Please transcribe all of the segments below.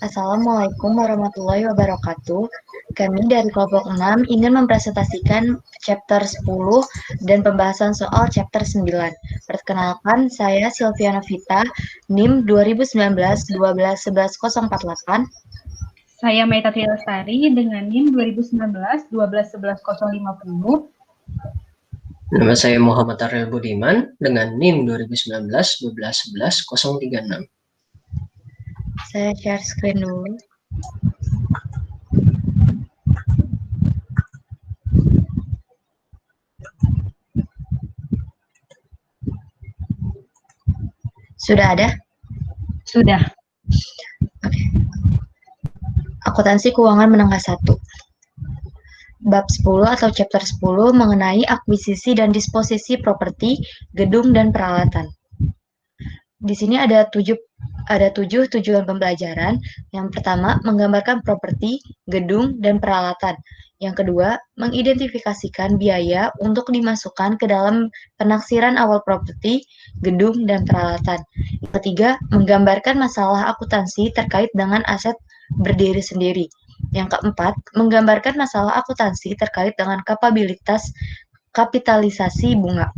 Assalamualaikum warahmatullahi wabarakatuh. Kami dari kelompok 6 ingin mempresentasikan chapter 10 dan pembahasan soal chapter 9. Perkenalkan, saya Silviana Vita, NIM 2019-12-11-048. Saya Maita Lestari dengan NIM 2019-12-11-050. Nama saya Muhammad Ariel Budiman dengan NIM 2019-12-11-036. Saya share screen dulu. Sudah ada? Sudah. Oke. Akuntansi Keuangan Menengah 1. Bab 10 atau chapter 10 mengenai akuisisi dan disposisi properti, gedung, dan peralatan. Di sini ada tujuh tujuan pembelajaran. Yang pertama, menggambarkan properti, gedung, dan peralatan. Yang kedua, mengidentifikasikan biaya untuk dimasukkan ke dalam penaksiran awal properti, gedung, dan peralatan. Yang ketiga, menggambarkan masalah akuntansi terkait dengan aset berdiri sendiri. Yang keempat, menggambarkan masalah akuntansi terkait dengan kapitalisasi bunga.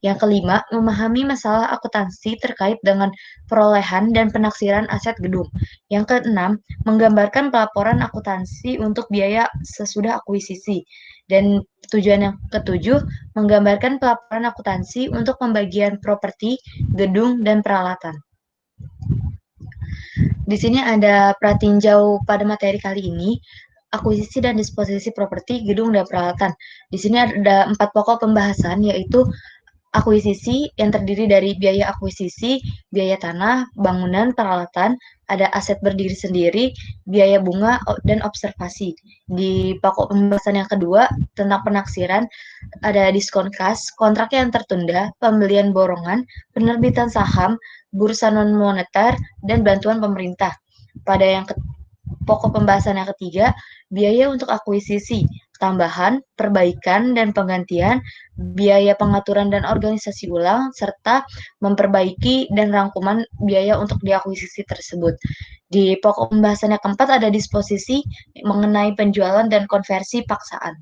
Yang kelima, memahami masalah akuntansi terkait dengan perolehan dan penaksiran aset gedung. Yang keenam, menggambarkan pelaporan akuntansi untuk biaya sesudah akuisisi. Dan tujuan yang ketujuh, menggambarkan pelaporan akuntansi untuk pembagian properti, gedung, dan peralatan. Di sini ada pratinjau pada materi kali ini, akuisisi dan disposisi properti, gedung, dan peralatan. Di sini ada 4 pokok pembahasan, yaitu akuisisi yang terdiri dari biaya akuisisi, biaya tanah, bangunan, peralatan, ada aset berdiri sendiri, biaya bunga, dan observasi. Di pokok pembahasan yang kedua, tentang penaksiran, ada diskon kas, kontrak yang tertunda, pembelian borongan, penerbitan saham, bursa non-moneter, dan bantuan pemerintah. Pada pokok pembahasan yang ketiga, biaya untuk akuisisi, tambahan, perbaikan, dan penggantian, biaya pengaturan dan organisasi ulang, serta memperbaiki dan rangkuman biaya untuk diakuisisi tersebut. Di pokok pembahasan yang keempat ada disposisi mengenai penjualan dan konversi paksaan.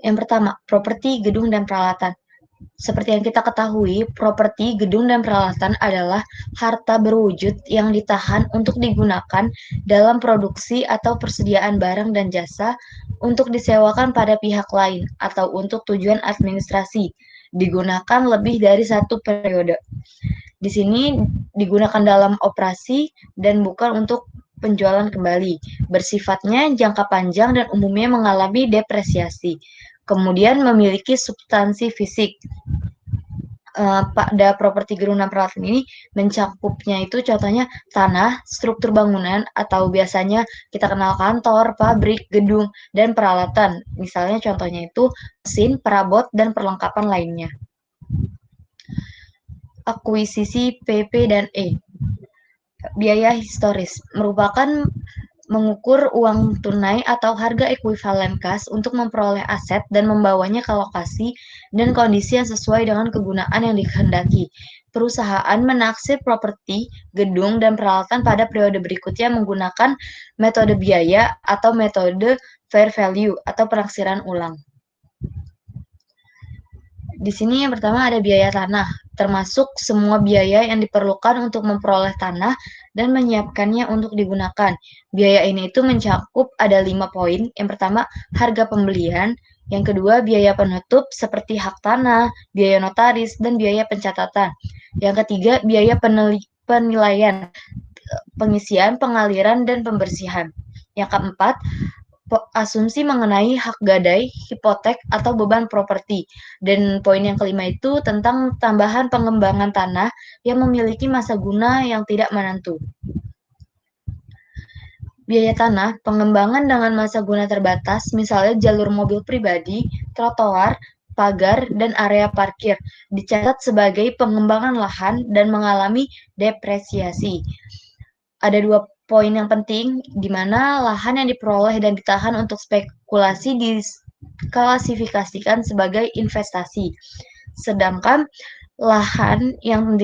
Yang pertama, properti, gedung, dan peralatan. Seperti yang kita ketahui, properti, gedung, dan peralatan adalah harta berwujud yang ditahan untuk digunakan dalam produksi atau persediaan barang dan jasa untuk disewakan pada pihak lain atau untuk tujuan administrasi, digunakan lebih dari satu periode. Di sini digunakan dalam operasi dan bukan untuk penjualan kembali. Bersifatnya jangka panjang dan umumnya mengalami depresiasi. Kemudian memiliki substansi fisik. Pada properti gedung dan peralatan ini mencakupnya itu contohnya tanah, struktur bangunan, atau biasanya kita kenal kantor, pabrik, gedung, dan peralatan. Misalnya contohnya itu mesin, perabot, dan perlengkapan lainnya. Akuisisi PP dan E. Biaya historis merupakan mengukur uang tunai atau harga ekuivalen kas untuk memperoleh aset dan membawanya ke lokasi dan kondisi yang sesuai dengan kegunaan yang dikehendaki. Perusahaan menaksir properti, gedung, dan peralatan pada periode berikutnya menggunakan metode biaya atau metode fair value atau penaksiran ulang. Di sini yang pertama ada biaya tanah, termasuk semua biaya yang diperlukan untuk memperoleh tanah dan menyiapkannya untuk digunakan. Biaya ini itu mencakup ada 5 poin. Yang pertama, harga pembelian. Yang kedua, biaya penutup seperti hak tanah, biaya notaris, dan biaya pencatatan. Yang ketiga, biaya penilaian, pengisian, pengaliran, dan pembersihan. Yang keempat, asumsi mengenai hak gadai, hipotek, atau beban properti. Dan poin yang kelima itu tentang tambahan pengembangan tanah yang memiliki masa guna yang tidak menentu. Biaya tanah, pengembangan dengan masa guna terbatas, misalnya jalur mobil pribadi, trotoar, pagar, dan area parkir, dicatat sebagai pengembangan lahan dan mengalami depresiasi. Ada 2 poin yang penting, di mana lahan yang diperoleh dan ditahan untuk spekulasi diklasifikasikan sebagai investasi. Sedangkan lahan yang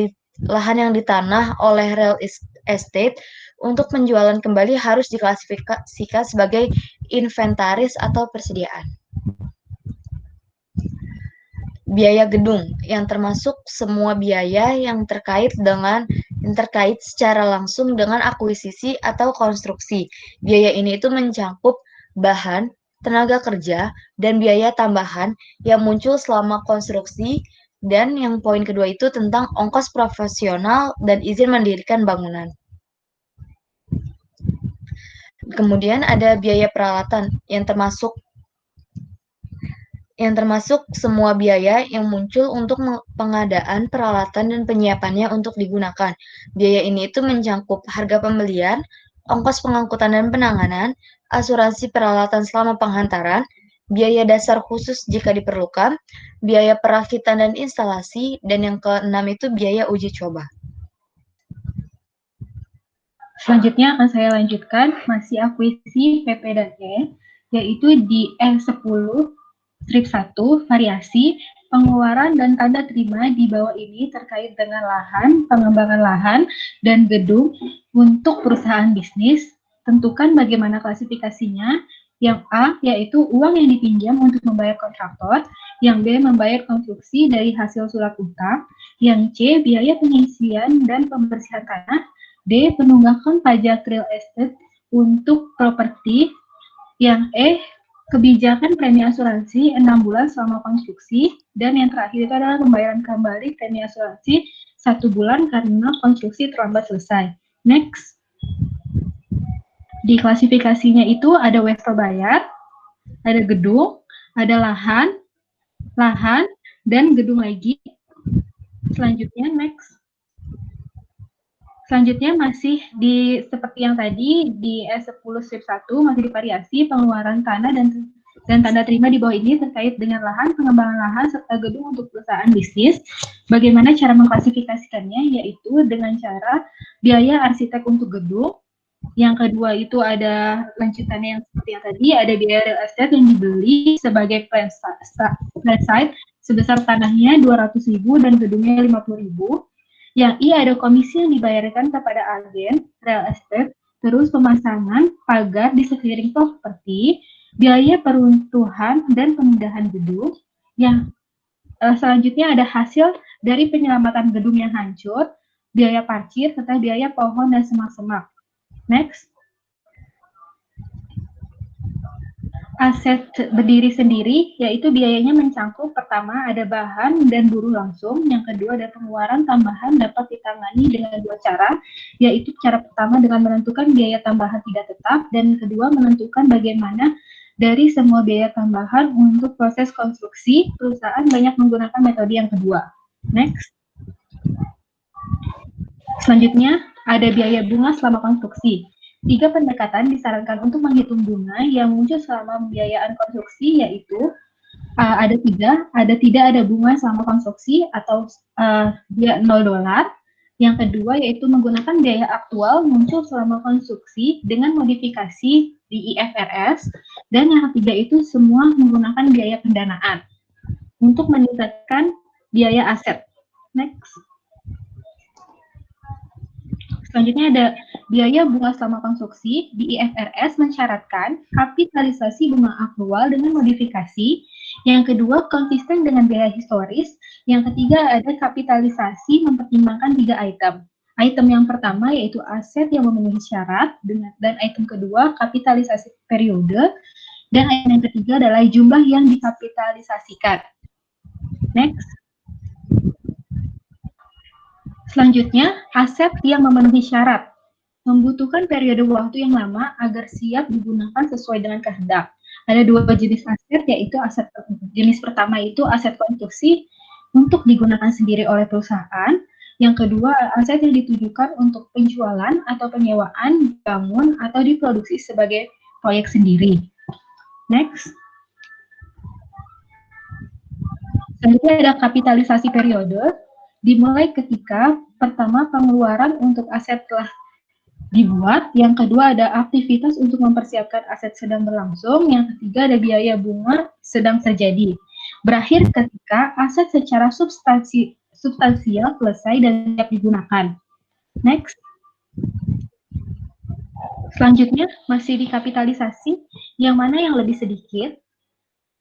lahan yang ditanah oleh real estate untuk penjualan kembali harus diklasifikasikan sebagai inventaris atau persediaan. Biaya gedung yang termasuk semua biaya yang terkait secara langsung dengan akuisisi atau konstruksi. Biaya ini itu mencakup bahan, tenaga kerja, dan biaya tambahan yang muncul selama konstruksi. Dan yang poin kedua itu tentang ongkos profesional dan izin mendirikan bangunan. Kemudian ada biaya peralatan yang termasuk semua biaya yang muncul untuk pengadaan peralatan dan penyiapannya untuk digunakan. Biaya ini itu mencakup harga pembelian, ongkos pengangkutan dan penanganan, asuransi peralatan selama penghantaran, biaya dasar khusus jika diperlukan, biaya perakitan dan instalasi, dan yang keenam itu biaya uji coba. Selanjutnya akan saya lanjutkan masih akuisisi PP dan E, yaitu di E10 strip 1 variasi pengeluaran dan tanda terima di bawah ini terkait dengan lahan, pengembangan lahan, dan gedung untuk perusahaan bisnis. Tentukan bagaimana klasifikasinya. Yang A, yaitu uang yang dipinjam untuk membayar kontraktor. Yang B, membayar konstruksi dari hasil surat utang. Yang C, biaya pengisian dan pembersihan tanah. D, penunggakan pajak real estate untuk properti. Yang E, kebijakan premi asuransi 6 bulan selama konstruksi. Dan yang terakhir itu adalah pembayaran kembali premi asuransi 1 bulan karena konstruksi terlambat selesai. Next. Di klasifikasinya itu ada wesel bayar, ada gedung, ada lahan, dan gedung lagi. Selanjutnya, next. Selanjutnya masih seperti yang tadi di E10 strip 1 masih divariasi pengeluaran tanah dan tanda terima di bawah ini terkait dengan lahan, pengembangan lahan, serta gedung untuk perusahaan bisnis. Bagaimana cara mengklasifikasikannya, yaitu dengan cara biaya arsitek untuk gedung. Yang kedua itu ada lanjutannya yang seperti yang tadi, ada biaya real estate yang dibeli sebagai plan site sebesar tanahnya 200.000 dan gedungnya 50.000. Yang I ada komisi yang dibayarkan kepada agen real estate, terus pemasangan pagar di sekeliling properti, biaya peruntuhan dan pemindahan gedung. Yang selanjutnya ada hasil dari penyelamatan gedung yang hancur, biaya parkir, serta biaya pohon dan semak-semak. Next. Aset berdiri sendiri, yaitu biayanya mencakup pertama ada bahan dan buruh langsung, yang kedua ada pengeluaran tambahan dapat ditangani dengan dua cara, yaitu cara pertama dengan menentukan biaya tambahan tidak tetap, dan kedua menentukan bagaimana dari semua biaya tambahan untuk proses konstruksi, perusahaan banyak menggunakan metode yang kedua. Next. Selanjutnya, ada biaya bunga selama konstruksi. 3 pendekatan disarankan untuk menghitung bunga yang muncul selama pembiayaan konstruksi, yaitu ada tidak ada bunga selama konstruksi atau dia $0. Yang kedua yaitu menggunakan biaya aktual muncul selama konstruksi dengan modifikasi di IFRS. Dan yang ketiga itu semua menggunakan biaya pendanaan untuk meningkatkan biaya aset. Next. Selanjutnya ada biaya bunga selama konstruksi. Di IFRS mensyaratkan kapitalisasi bunga aktual dengan modifikasi. Yang kedua, konsisten dengan biaya historis. Yang ketiga, ada kapitalisasi mempertimbangkan 3 item. Item yang pertama yaitu aset yang memenuhi syarat, dan item kedua, kapitalisasi periode. Dan item yang ketiga adalah jumlah yang dikapitalisasikan. Next. Selanjutnya, aset yang memenuhi syarat membutuhkan periode waktu yang lama agar siap digunakan sesuai dengan kehendak. Ada 2 jenis aset, yaitu aset jenis pertama itu aset konstruksi untuk digunakan sendiri oleh perusahaan. Yang kedua, aset yang ditujukan untuk penjualan atau penyewaan, dibangun atau diproduksi sebagai proyek sendiri. Next. Selanjutnya ada kapitalisasi periode. Dimulai ketika pertama pengeluaran untuk aset telah dibuat, yang kedua ada aktivitas untuk mempersiapkan aset sedang berlangsung, yang ketiga ada biaya bunga sedang terjadi. Berakhir ketika aset secara substansial, selesai, dan siap digunakan. Next. Selanjutnya masih dikapitalisasi, yang mana yang lebih sedikit.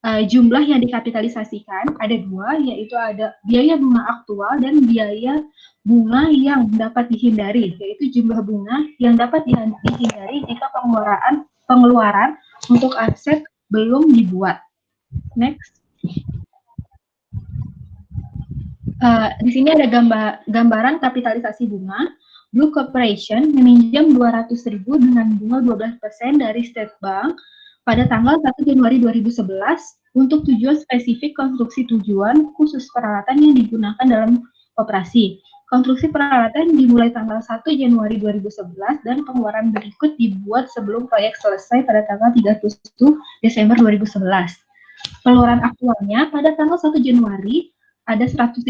Jumlah yang dikapitalisasikan ada dua, yaitu ada biaya bunga aktual dan biaya bunga yang dapat dihindari, yaitu jumlah bunga yang dapat dihindari jika pengeluaran untuk aset belum dibuat. Next. Di sini ada gambaran kapitalisasi bunga. Blue Corporation meminjam 200.000 dengan bunga 12% dari State Bank pada tanggal 1 Januari 2011 untuk tujuan spesifik konstruksi tujuan khusus peralatan yang digunakan dalam operasi. Konstruksi peralatan dimulai tanggal 1 Januari 2011 dan pengeluaran berikut dibuat sebelum proyek selesai pada tanggal 31 Desember 2011. Pengeluaran aktualnya pada tanggal 1 Januari ada 100.000,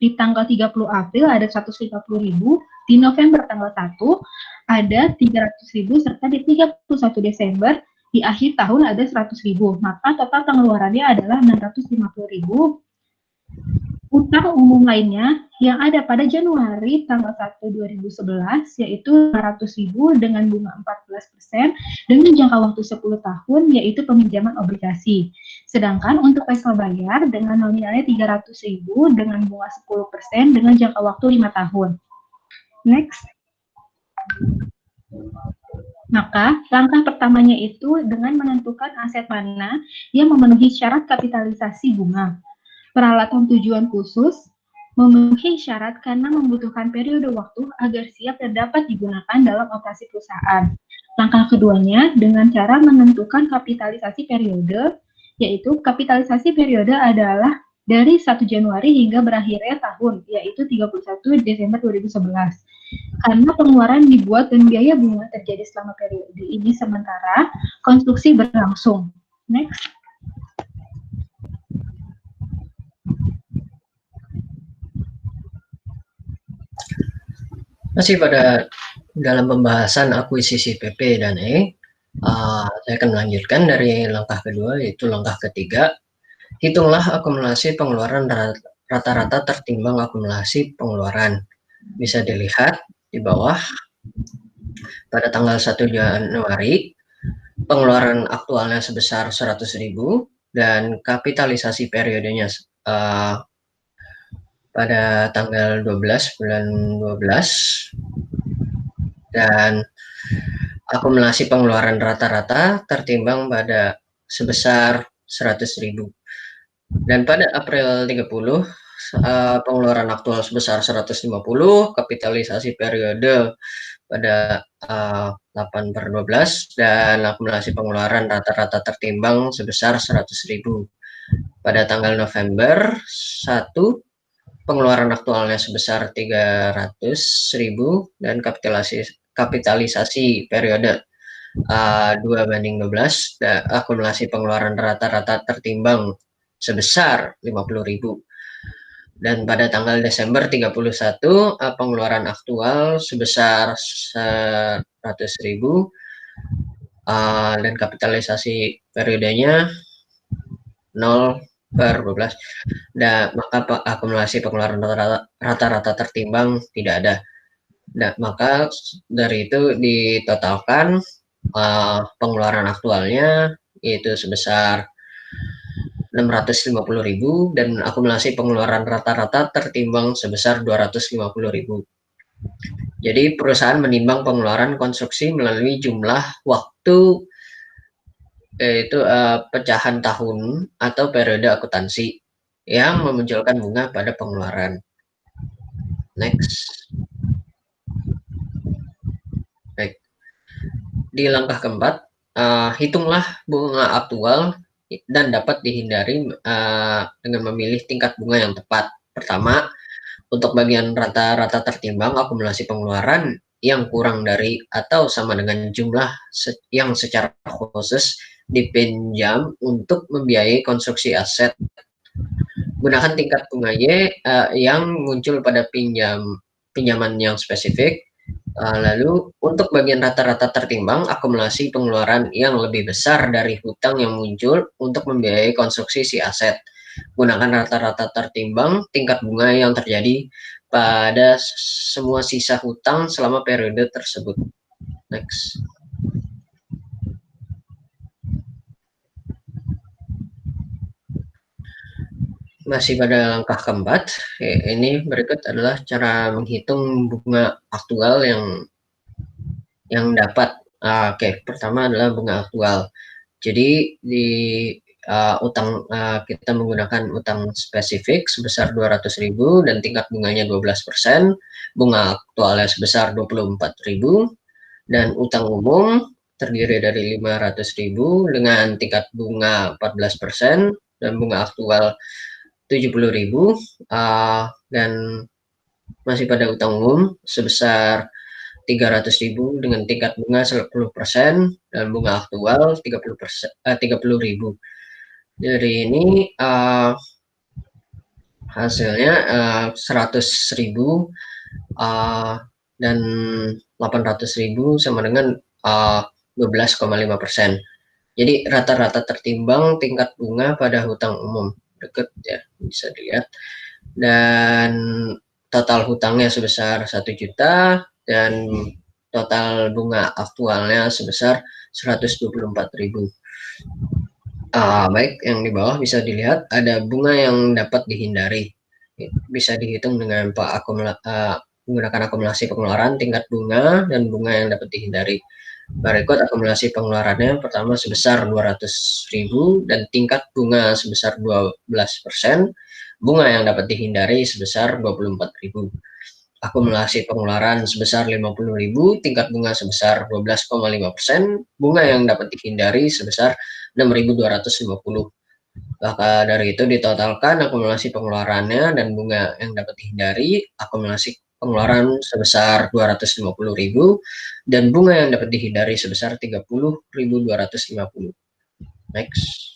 di tanggal 30 April ada 150.000, di November tanggal 1 ada 300.000, serta di 31 Desember di akhir tahun ada 100.000. Maka total pengeluarannya adalah 650.000. Utang umum lainnya yang ada pada Januari tanggal 1 2011 yaitu 500.000 dengan bunga 14% dengan jangka waktu 10 tahun yaitu peminjaman obligasi. Sedangkan untuk wesel bayar dengan nominalnya 300.000 dengan bunga 10% dengan jangka waktu 5 tahun. Next. Maka langkah pertamanya itu dengan menentukan aset mana yang memenuhi syarat kapitalisasi bunga. Peralatan tujuan khusus memenuhi syarat karena membutuhkan periode waktu agar siap dan dapat digunakan dalam operasi perusahaan. Langkah keduanya dengan cara menentukan kapitalisasi periode, yaitu kapitalisasi periode adalah dari 1 Januari hingga berakhirnya tahun, yaitu 31 Desember 2011. Karena pengeluaran dibuat dan biaya bunga terjadi selama periode ini sementara konstruksi berlangsung. Next. Masih pada dalam pembahasan akuisisi PP dan E, saya akan melanjutkan dari langkah kedua, yaitu langkah ketiga. Hitunglah akumulasi pengeluaran rata-rata tertimbang akumulasi pengeluaran. Bisa dilihat di bawah, pada tanggal 1 Januari, pengeluaran aktualnya sebesar 100.000 dan kapitalisasi periodenya pada tanggal 12 bulan 12 dan akumulasi pengeluaran rata-rata tertimbang pada sebesar 100.000. Dan pada April 30 pengeluaran aktual sebesar 150, kapitalisasi periode pada 8/12 dan akumulasi pengeluaran rata-rata tertimbang sebesar 100.000. Pada tanggal November 1 pengeluaran aktualnya sebesar 300.000 dan kapitalisasi periode 2/12 dan akumulasi pengeluaran rata-rata tertimbang sebesar 50.000. Dan pada tanggal Desember 31 pengeluaran aktual sebesar 100.000 dan kapitalisasi periodenya 0/12. Dan maka akumulasi pengeluaran rata-rata tertimbang tidak ada. Nah, maka dari itu ditotalkan pengeluaran aktualnya yaitu sebesar 650.000 dan akumulasi pengeluaran rata-rata tertimbang sebesar 250.000. Jadi perusahaan menimbang pengeluaran konstruksi melalui jumlah waktu, yaitu pecahan tahun atau periode akuntansi yang memunculkan bunga pada pengeluaran. Next. Baik. Di langkah keempat, hitunglah bunga aktual dan dapat dihindari dengan memilih tingkat bunga yang tepat. Pertama, untuk bagian rata-rata tertimbang akumulasi pengeluaran yang kurang dari atau sama dengan jumlah yang secara khusus dipinjam untuk membiayai konstruksi aset. Gunakan tingkat bunga Y yang muncul pada pinjaman yang spesifik. Lalu untuk bagian rata-rata tertimbang akumulasi pengeluaran yang lebih besar dari hutang yang muncul untuk membiayai konstruksi si aset. Gunakan rata-rata tertimbang tingkat bunga yang terjadi pada semua sisa hutang selama periode tersebut. Next. Masih pada langkah keempat, ini berikut adalah cara menghitung bunga aktual yang dapat. Oke, pertama adalah bunga aktual. Jadi di utang kita menggunakan utang spesifik sebesar 200.000 dan tingkat bunganya 12%, bunga aktualnya sebesar 24.000, dan utang umum terdiri dari 500.000 dengan tingkat bunga 14% dan bunga aktual 70.000, dan masih pada utang umum sebesar 300.000 dengan tingkat bunga 10% dan bunga aktual 30.000. Dari ini hasilnya 100.000 dan 800.000 sama dengan 12,5%. Jadi rata-rata tertimbang tingkat bunga pada hutang umum. Berikut ya, bisa dilihat. Dan total hutangnya sebesar 1 juta dan total bunga aktualnya sebesar 124.000. Baik, yang di bawah bisa dilihat ada bunga yang dapat dihindari. Bisa dihitung dengan menggunakan akumulasi pengeluaran, tingkat bunga, dan bunga yang dapat dihindari. Berikut akumulasi pengeluarannya, pertama sebesar 200.000 dan tingkat bunga sebesar 12%, bunga yang dapat dihindari sebesar 24.000. Akumulasi pengeluaran sebesar 50.000, tingkat bunga sebesar 12,5%, bunga yang dapat dihindari sebesar 6.250. Maka dari itu ditotalkan akumulasi pengeluarannya dan bunga yang dapat dihindari, akumulasi pengeluaran sebesar 250.000 dan bunga yang dapat dihindari sebesar 30.250. Next.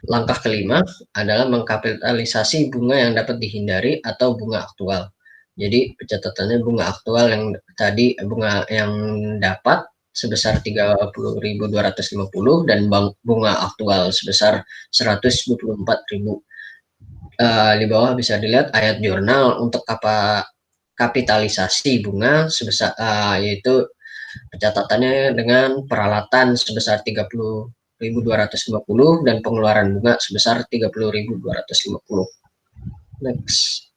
Langkah kelima adalah mengkapitalisasi bunga yang dapat dihindari atau bunga aktual. Jadi pencatatannya bunga aktual yang tadi bunga yang dapat sebesar 30.250 dan bunga aktual sebesar 124.000. Di bawah bisa dilihat ayat jurnal untuk kapitalisasi bunga sebesar yaitu pencatatannya dengan peralatan sebesar 30.250 dan pengeluaran bunga sebesar 30.250. Next.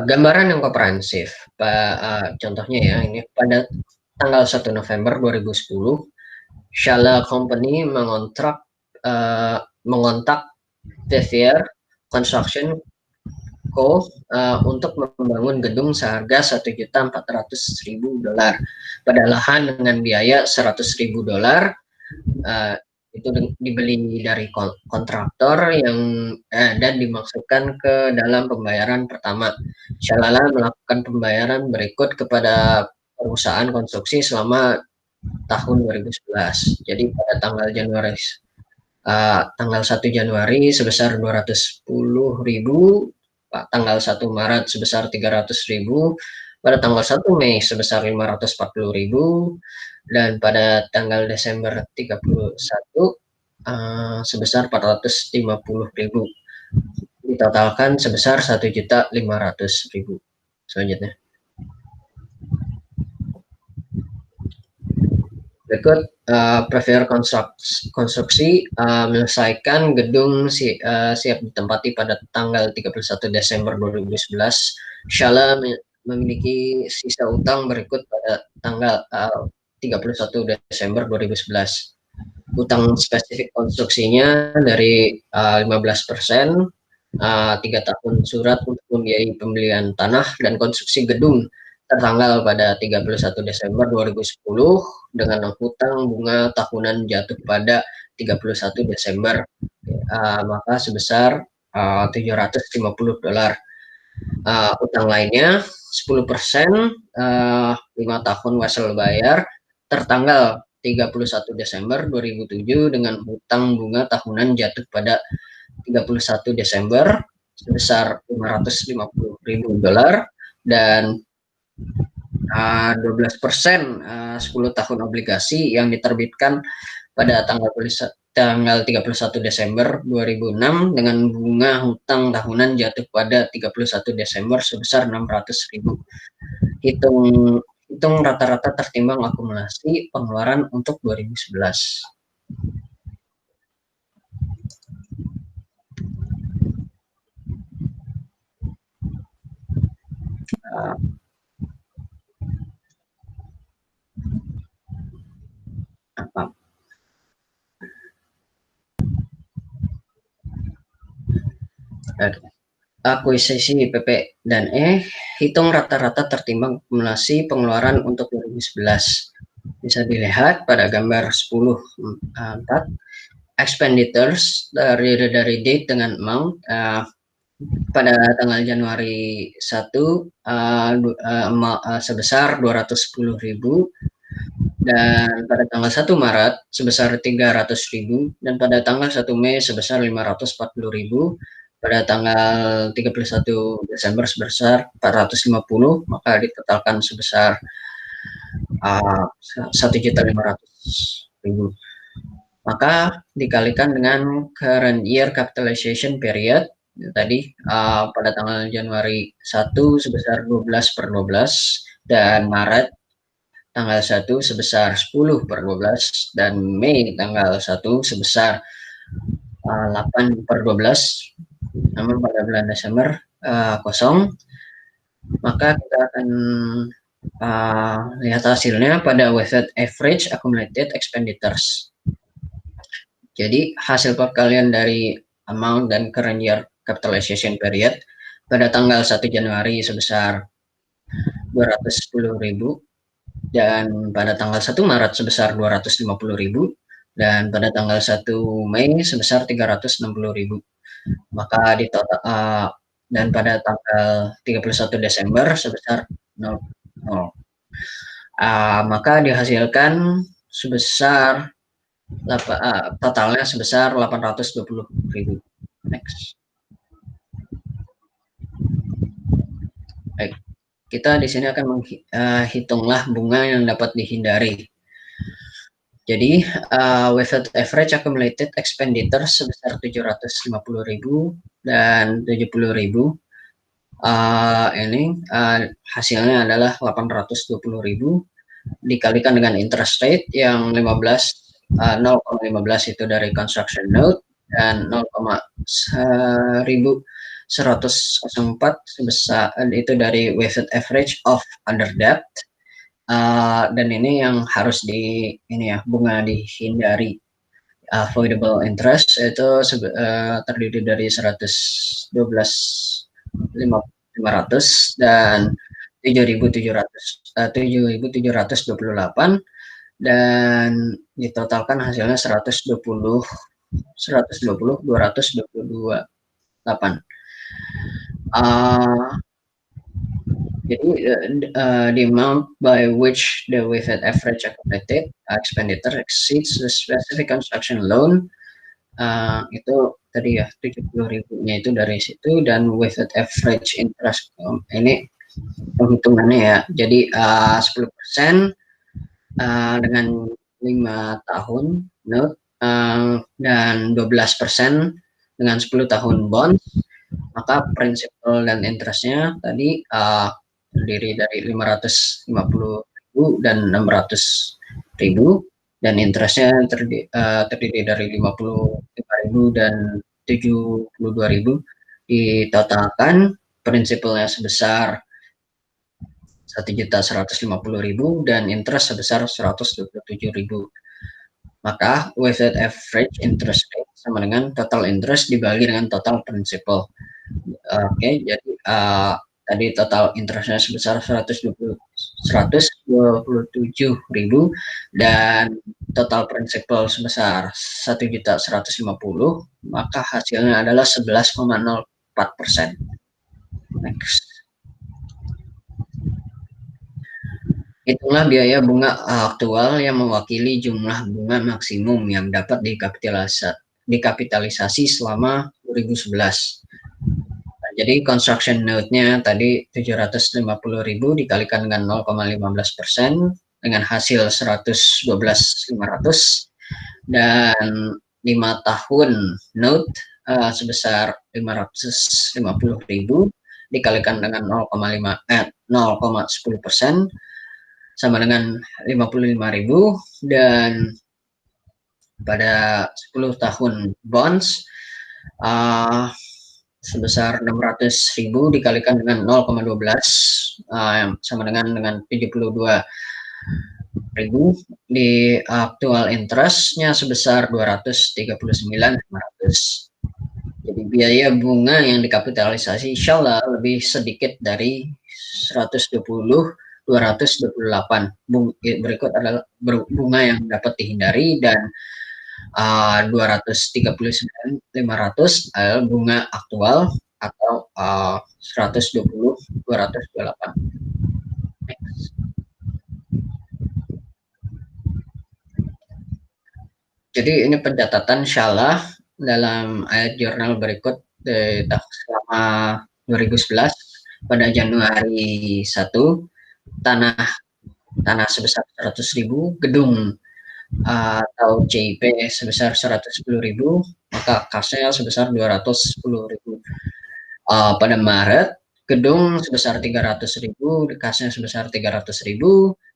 Gambaran yang komprehensif. Contohnya ya, ini pada tanggal 1 November 2010, Shala Company mengontak Devier Construction Co. Untuk membangun gedung seharga $1.400.000 pada lahan dengan biaya $100.000. Itu dibeli dari kontraktor dan dimaksudkan ke dalam pembayaran pertama. Shalala melakukan pembayaran berikut kepada perusahaan konstruksi selama tahun 2011. Jadi pada tanggal 1 Januari sebesar 210.000, tanggal 1 Maret sebesar 300.000, pada tanggal 1 Mei sebesar 540.000, dan pada tanggal Desember 31 sebesar 450.000. Ditotalkan sebesar 1.500.000. Selanjutnya. Berikut Previer Konstruksi menyelesaikan gedung siap ditempati pada tanggal 31 Desember 2011. Shala memiliki sisa utang berikut pada tanggal 31 Desember 2011. Utang spesifik konstruksinya dari 15%, 3 tahun surat untuk membiayai pembelian tanah dan konstruksi gedung tertanggal pada 31 Desember 2010 dengan hutang bunga tahunan jatuh pada 31 Desember, maka sebesar $750. Utang lainnya 10%, 5 tahun wesel bayar tertanggal 31 Desember 2007 dengan hutang bunga tahunan jatuh pada 31 Desember sebesar $550.000 dan 12% 10 tahun obligasi yang diterbitkan pada tanggal 31 Desember 2006 dengan bunga hutang tahunan jatuh pada 31 Desember sebesar 600.000. Hitung rata-rata tertimbang akumulasi pengeluaran untuk 2011. Apa? Akuisisi PP dan hitung rata-rata tertimbang akumulasi pengeluaran untuk 2011. Bisa dilihat pada gambar 10.4. Expenditures dari date dengan amount pada tanggal Januari 1 sebesar 210.000 dan pada tanggal 1 Maret sebesar 300.000 dan pada tanggal 1 Mei sebesar 540.000, pada tanggal 31 Desember sebesar 450, maka ditotalkan sebesar 1.500.000. Maka dikalikan dengan current year capitalization period tadi pada tanggal Januari 1 sebesar 12/12 dan Maret tanggal 1 sebesar 10/12 dan Mei tanggal 1 sebesar 8/12, namun pada bulan Desember kosong. Maka kita akan lihat hasilnya pada weighted average accumulated expenditures. Jadi hasil perkalian dari amount dan current year capitalization period pada tanggal 1 Januari sebesar 210.000 dan pada tanggal 1 Maret sebesar 250.000 dan pada tanggal 1 Mei sebesar 360.000. Maka di total dan pada tanggal 31 Desember sebesar 0. Maka dihasilkan sebesar totalnya sebesar 820.000. Next. Baik. Kita di sini akan menghitunglah bunga yang dapat dihindari. Jadi weighted average accumulated expenditure sebesar 750.000 dan 70.000. Ini hasilnya adalah 820.000 dikalikan dengan interest rate yang 0,15 itu dari construction note dan 0,1104 sebesar itu dari weighted average of other debt. Dan ini yang harus bunga dihindari. Avoidable interest itu terdiri dari 112.500 dan 7.728 dan ditotalkan hasilnya 120.228. Jadi the amount by which the weighted average accumulated expenditure exceeds the specific construction loan itu tadi ya 70.000-nya itu dari situ, dan weighted average interest ini penghitungannya ya. Jadi 10% dengan 5 tahun note dan 12% dengan 10 tahun bond. Maka prinsipal dan interestnya tadi terdiri dari 550.000 dan 600.000 dan interestnya terdiri dari 55.000 dan 72.000. Ditotalkan prinsipalnya sebesar 1.150.000 dan interest sebesar 127.000. Maka weighted average interest rate sama dengan total interest dibagi dengan total principal. Oke, jadi tadi total interestnya sebesar 127.000 dan total principal sebesar 1.150.000, maka hasilnya adalah 11,04%. Next. Itulah biaya bunga aktual yang mewakili jumlah bunga maksimum yang dapat dikapitalisasi selama 2011. Jadi construction note-nya tadi 750.000 dikalikan dengan 0,15% dengan hasil 112.500 dan 5 tahun note sebesar 550.000 dikalikan dengan 0,10% sama dengan 55.000 dan pada 10 tahun bonds sebesar 600.000 dikalikan dengan 0,12 sama dengan 72.000 di aktual interestnya sebesar 239.500. Jadi biaya bunga yang dikapitalisasi insya Allah lebih sedikit dari 120.228. Berikut adalah bunga yang dapat dihindari dan 239.500 adalah bunga aktual atau 120.228. Jadi ini pencatatan insyaallah dalam ayat jurnal berikut selama 2011 pada Januari 1 tanah sebesar 100.000, gedung atau CIP sebesar 110.000, maka kasnya sebesar 210.000. Pada Maret gedung sebesar 300.000, kasnya sebesar 300.000.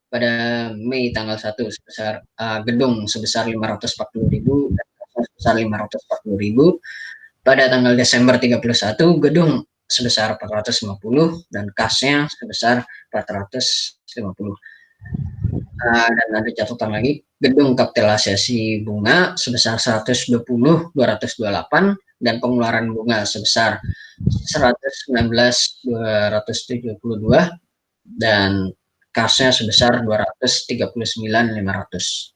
Pada Mei tanggal 1 sebesar gedung sebesar 540.000 dan kasnya sebesar 540.000. Pada tanggal Desember 31 gedung sebesar 450 dan kasnya sebesar 450. Dan ada catatan lagi, gedung kapitalisasi bunga sebesar 120.228 dan pengeluaran bunga sebesar 119.272 dan kasnya sebesar 239.500.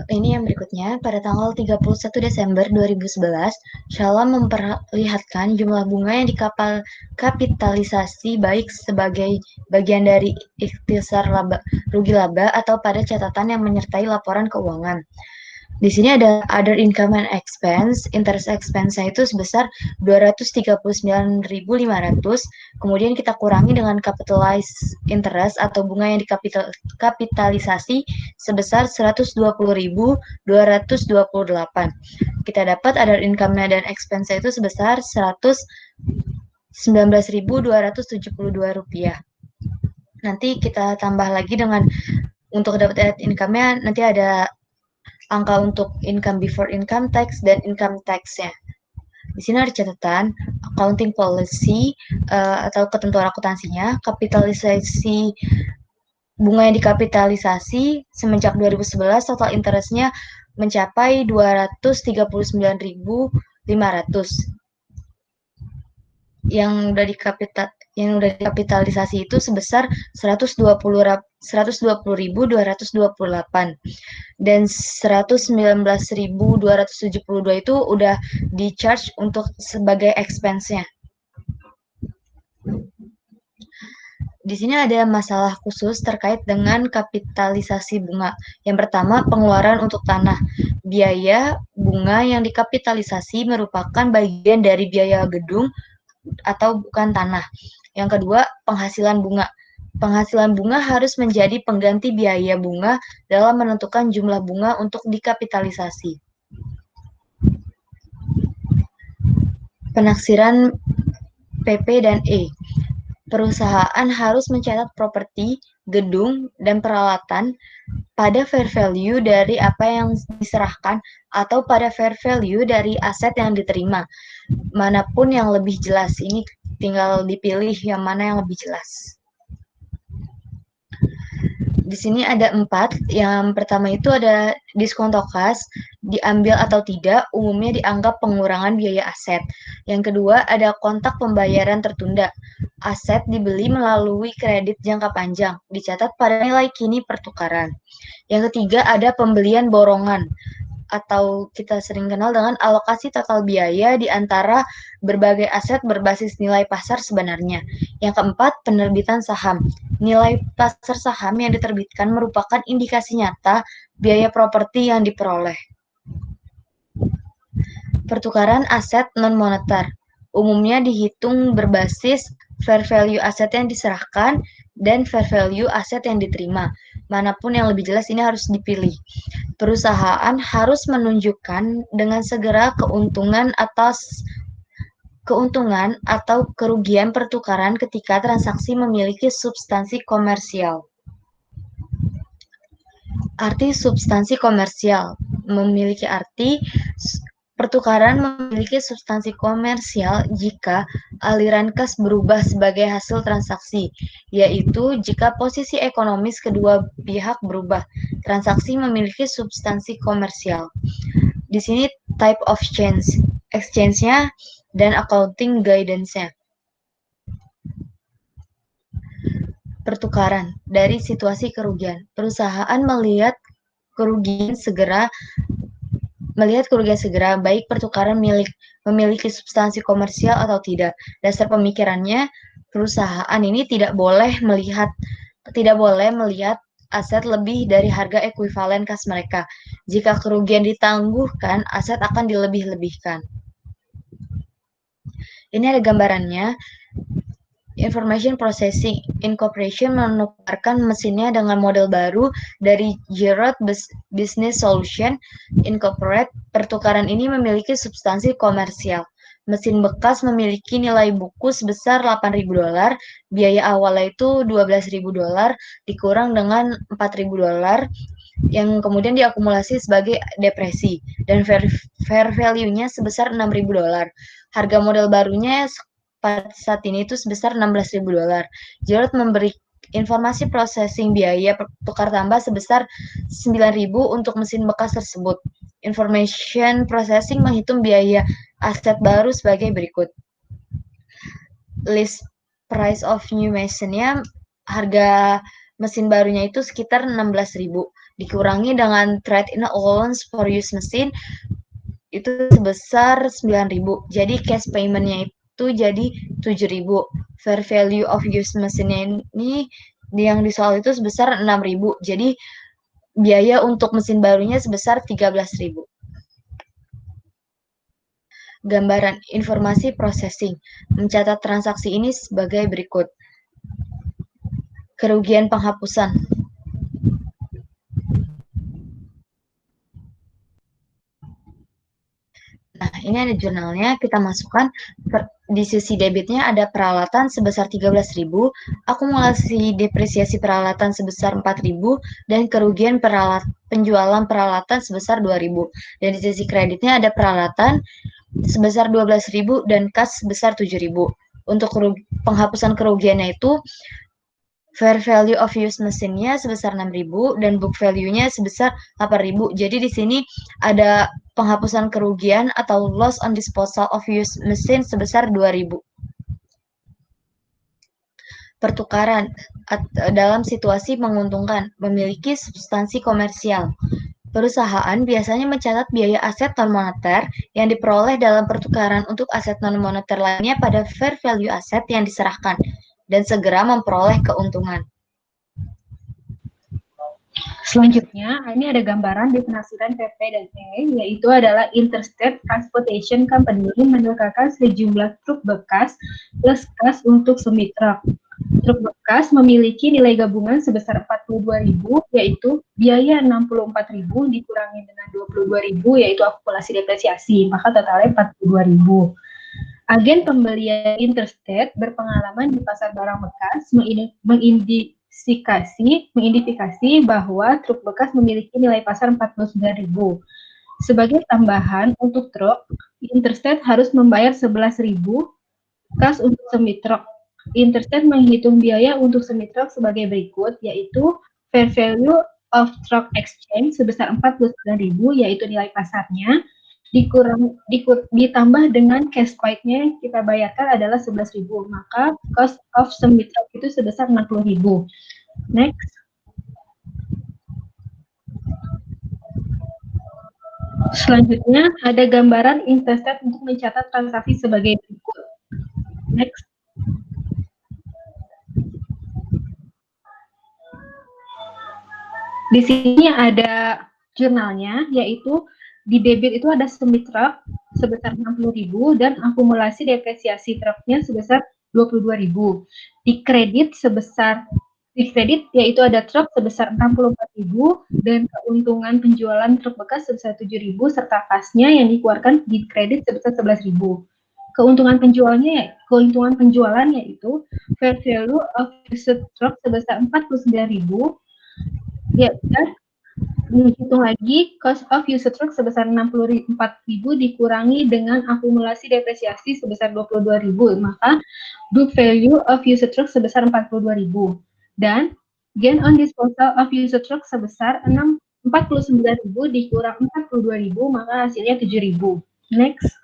Ini yang berikutnya, pada tanggal 31 Desember 2011, Shala memperlihatkan jumlah bunga yang dikapitalisasi baik sebagai bagian dari ikhtisar rugi laba atau pada catatan yang menyertai laporan keuangan. Di sini ada other income and expense, interest expense-nya itu sebesar 239.500, kemudian kita kurangi dengan capitalized interest atau bunga yang dikapitalisasi sebesar 120.228. Kita dapat other income-nya dan expense-nya itu sebesar 119.272 rupiah. Nanti kita tambah lagi dengan untuk dapat income-nya nanti ada angka untuk income before income tax dan income tax-nya. Di sini ada catatan accounting policy atau ketentuan akuntansinya, kapitalisasi bunga yang dikapitalisasi semenjak 2011 total interest-nya mencapai 239.500. Yang udah dikapitalisasi itu sebesar 120.228 dan 119.272 itu udah di charge untuk sebagai expense-nya. Di sini ada masalah khusus terkait dengan kapitalisasi bunga. Yang pertama, pengeluaran untuk tanah. Biaya bunga yang dikapitalisasi merupakan bagian dari biaya gedung atau bukan tanah. Yang kedua, penghasilan bunga. Penghasilan bunga harus menjadi pengganti biaya bunga dalam menentukan jumlah bunga untuk dikapitalisasi. Penaksiran PP dan E. Perusahaan harus mencatat properti, gedung, dan peralatan pada fair value dari apa yang diserahkan atau pada fair value dari aset yang diterima. Manapun yang lebih jelas, ini tinggal dipilih yang mana yang lebih jelas. Di sini ada 4. Yang pertama itu ada diskonto kas, diambil atau tidak, umumnya dianggap pengurangan biaya aset. Yang kedua ada kontak pembayaran tertunda. Aset dibeli melalui kredit jangka panjang, dicatat pada nilai kini pertukaran. Yang ketiga ada pembelian borongan, atau kita sering kenal dengan alokasi total biaya di antara berbagai aset berbasis nilai pasar sebenarnya. Yang keempat, penerbitan saham. Nilai pasar saham yang diterbitkan merupakan indikasi nyata biaya properti yang diperoleh. Pertukaran aset non-moneter umumnya dihitung berbasis fair value aset yang diserahkan dan fair value aset yang diterima. Manapun yang lebih jelas ini harus dipilih. Perusahaan harus menunjukkan dengan segera keuntungan atau kerugian pertukaran ketika transaksi memiliki substansi komersial. Arti substansi komersial memiliki arti pertukaran memiliki substansi komersial jika aliran kas berubah sebagai hasil transaksi, yaitu jika posisi ekonomis kedua pihak berubah. Transaksi memiliki substansi komersial. Di sini type of exchange-nya dan accounting guidance-nya. Pertukaran dari situasi kerugian. Perusahaan melihat kerugian segera, baik pertukaran memiliki substansi komersial atau tidak. Dasar pemikirannya, perusahaan ini tidak boleh melihat aset lebih dari harga ekuivalen kas mereka. Jika kerugian ditangguhkan, aset akan dilebih-lebihkan. Ini ada gambarannya. Information Processing Incorporation menukarkan mesinnya dengan model baru dari Gerard Business Solution Incorporated. Pertukaran ini memiliki substansi komersial. Mesin bekas memiliki nilai buku sebesar $8.000. Biaya awalnya itu $12.000 dikurang dengan $4.000 yang kemudian diakumulasi sebagai depresi dan fair value-nya sebesar $6.000. Harga model barunya pada saat ini itu sebesar $16.000. Gerard memberi informasi processing biaya tukar tambah sebesar $9.000 untuk mesin bekas tersebut. Information processing menghitung biaya aset baru sebagai berikut. List price of new machine-nya, harga mesin barunya itu sekitar $16.000. Dikurangi dengan trade-in allowance for used machine itu sebesar $9.000. Jadi cash payment-nya itu jadi $7.000. Fair value of used machine ini yang disoal itu sebesar $6.000. Jadi biaya untuk mesin barunya sebesar $13.000. Gambaran informasi processing. Mencatat transaksi ini sebagai berikut. Kerugian penghapusan. Nah, ini ada jurnalnya, kita masukkan. Di sisi debitnya ada peralatan sebesar $13.000, akumulasi depresiasi peralatan sebesar $4.000, dan kerugian penjualan peralatan sebesar $2.000. Dan di sisi kreditnya ada peralatan sebesar $12.000 dan kas sebesar $7.000. Untuk penghapusan kerugiannya itu fair value of used machine-nya sebesar $6.000 dan book value-nya sebesar $8.000. Jadi di sini ada penghapusan kerugian atau loss on disposal of used machine sebesar $2.000. Pertukaran dalam situasi menguntungkan, memiliki substansi komersial. Perusahaan biasanya mencatat biaya aset non-moneter yang diperoleh dalam pertukaran untuk aset non-moneter lainnya pada fair value aset yang diserahkan dan segera memperoleh keuntungan. Selanjutnya, ini ada gambaran di penafsiran PP dan E, yaitu adalah Interstate Transportation Company menukarkan sejumlah truk bekas plus kas untuk semi truk. Truk bekas memiliki nilai gabungan sebesar $42.000, yaitu biaya $64.000 dikurangi dengan $22.000, yaitu akumulasi depresiasi, maka totalnya $42.000. Agen pembelian Interstate berpengalaman di pasar barang bekas mengidentifikasi bahwa truk bekas memiliki nilai pasar $49.000. Sebagai tambahan untuk truk, Interstate harus membayar $11.000 kas untuk semi truk. Interstate menghitung biaya untuk semi truk sebagai berikut, yaitu fair value of truck exchange sebesar $49.000, yaitu nilai pasarnya, ditambah dengan cash paid-nya kita bayarkan adalah $11.000, maka cost of semi truck itu sebesar $60.000. Next. Selanjutnya ada gambaran Interstate untuk mencatat transaksi sebagai berikut. Next. Di sini ada jurnalnya, yaitu Di debit itu ada semi truk sebesar 60.000 dan akumulasi depresiasi truknya sebesar 22.000. Di kredit yaitu ada truk sebesar 64.000 dan keuntungan penjualan truk bekas sebesar 7.000 serta kasnya yang dikeluarkan di kredit sebesar 11.000. Keuntungan penjualan yaitu fair value of used truck sebesar 49.000 ya, dan dihitung lagi cost of used truck sebesar 64.000 dikurangi dengan akumulasi depresiasi sebesar 22.000, maka book value of used truck sebesar 42.000 dan gain on disposal of used truck sebesar 49.000 dikurang 42.000, maka hasilnya 7.000. Next.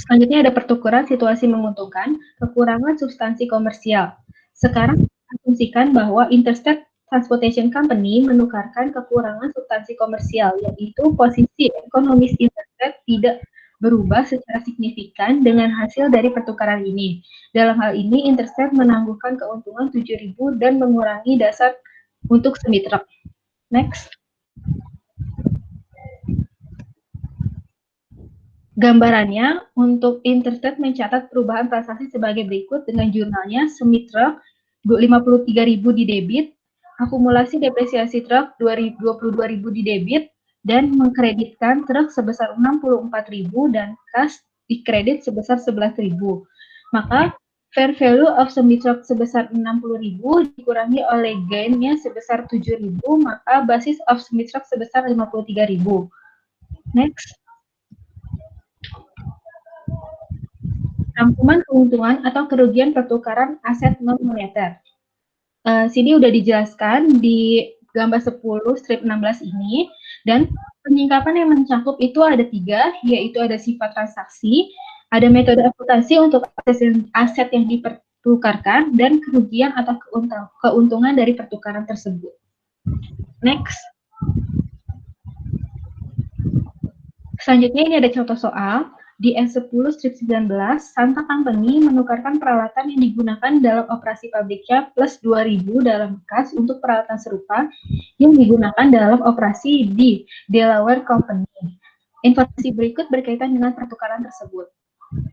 Selanjutnya ada pertukaran situasi menguntungkan, kekurangan substansi komersial. Sekarang asumsikan bahwa Interstate Transportation Company menukarkan kekurangan substansi komersial, yaitu posisi ekonomis Interstate tidak berubah secara signifikan dengan hasil dari pertukaran ini. Dalam hal ini, Interstate menangguhkan keuntungan 7.000 dan mengurangi dasar untuk semi truk. Next. Gambarannya, untuk Interstate mencatat perubahan transaksi sebagai berikut dengan jurnalnya semi truk 53.000 di debit, akumulasi depresiasi truk 22.000 di debit, dan mengkreditkan truk sebesar 64.000 dan kas di kredit sebesar 11.000. Maka fair value of semi truk sebesar 60.000 dikurangi oleh gain-nya sebesar 7.000, maka basis of semi truk sebesar 53.000. Next. Rangkuman keuntungan atau kerugian pertukaran aset non moneter. Sini udah dijelaskan di gambar 10 strip 16 ini, dan penyingkapan yang mencakup itu ada 3, yaitu ada sifat transaksi, ada metode akuntansi untuk aset yang dipertukarkan, dan kerugian atau keuntungan dari pertukaran tersebut. Next. Selanjutnya ini ada contoh soal. Di S10 strip 19, Santa Company menukarkan peralatan yang digunakan dalam operasi pabriknya plus 2.000 dalam kas untuk peralatan serupa yang digunakan dalam operasi di Delaware Company. Informasi berikut berkaitan dengan pertukaran tersebut.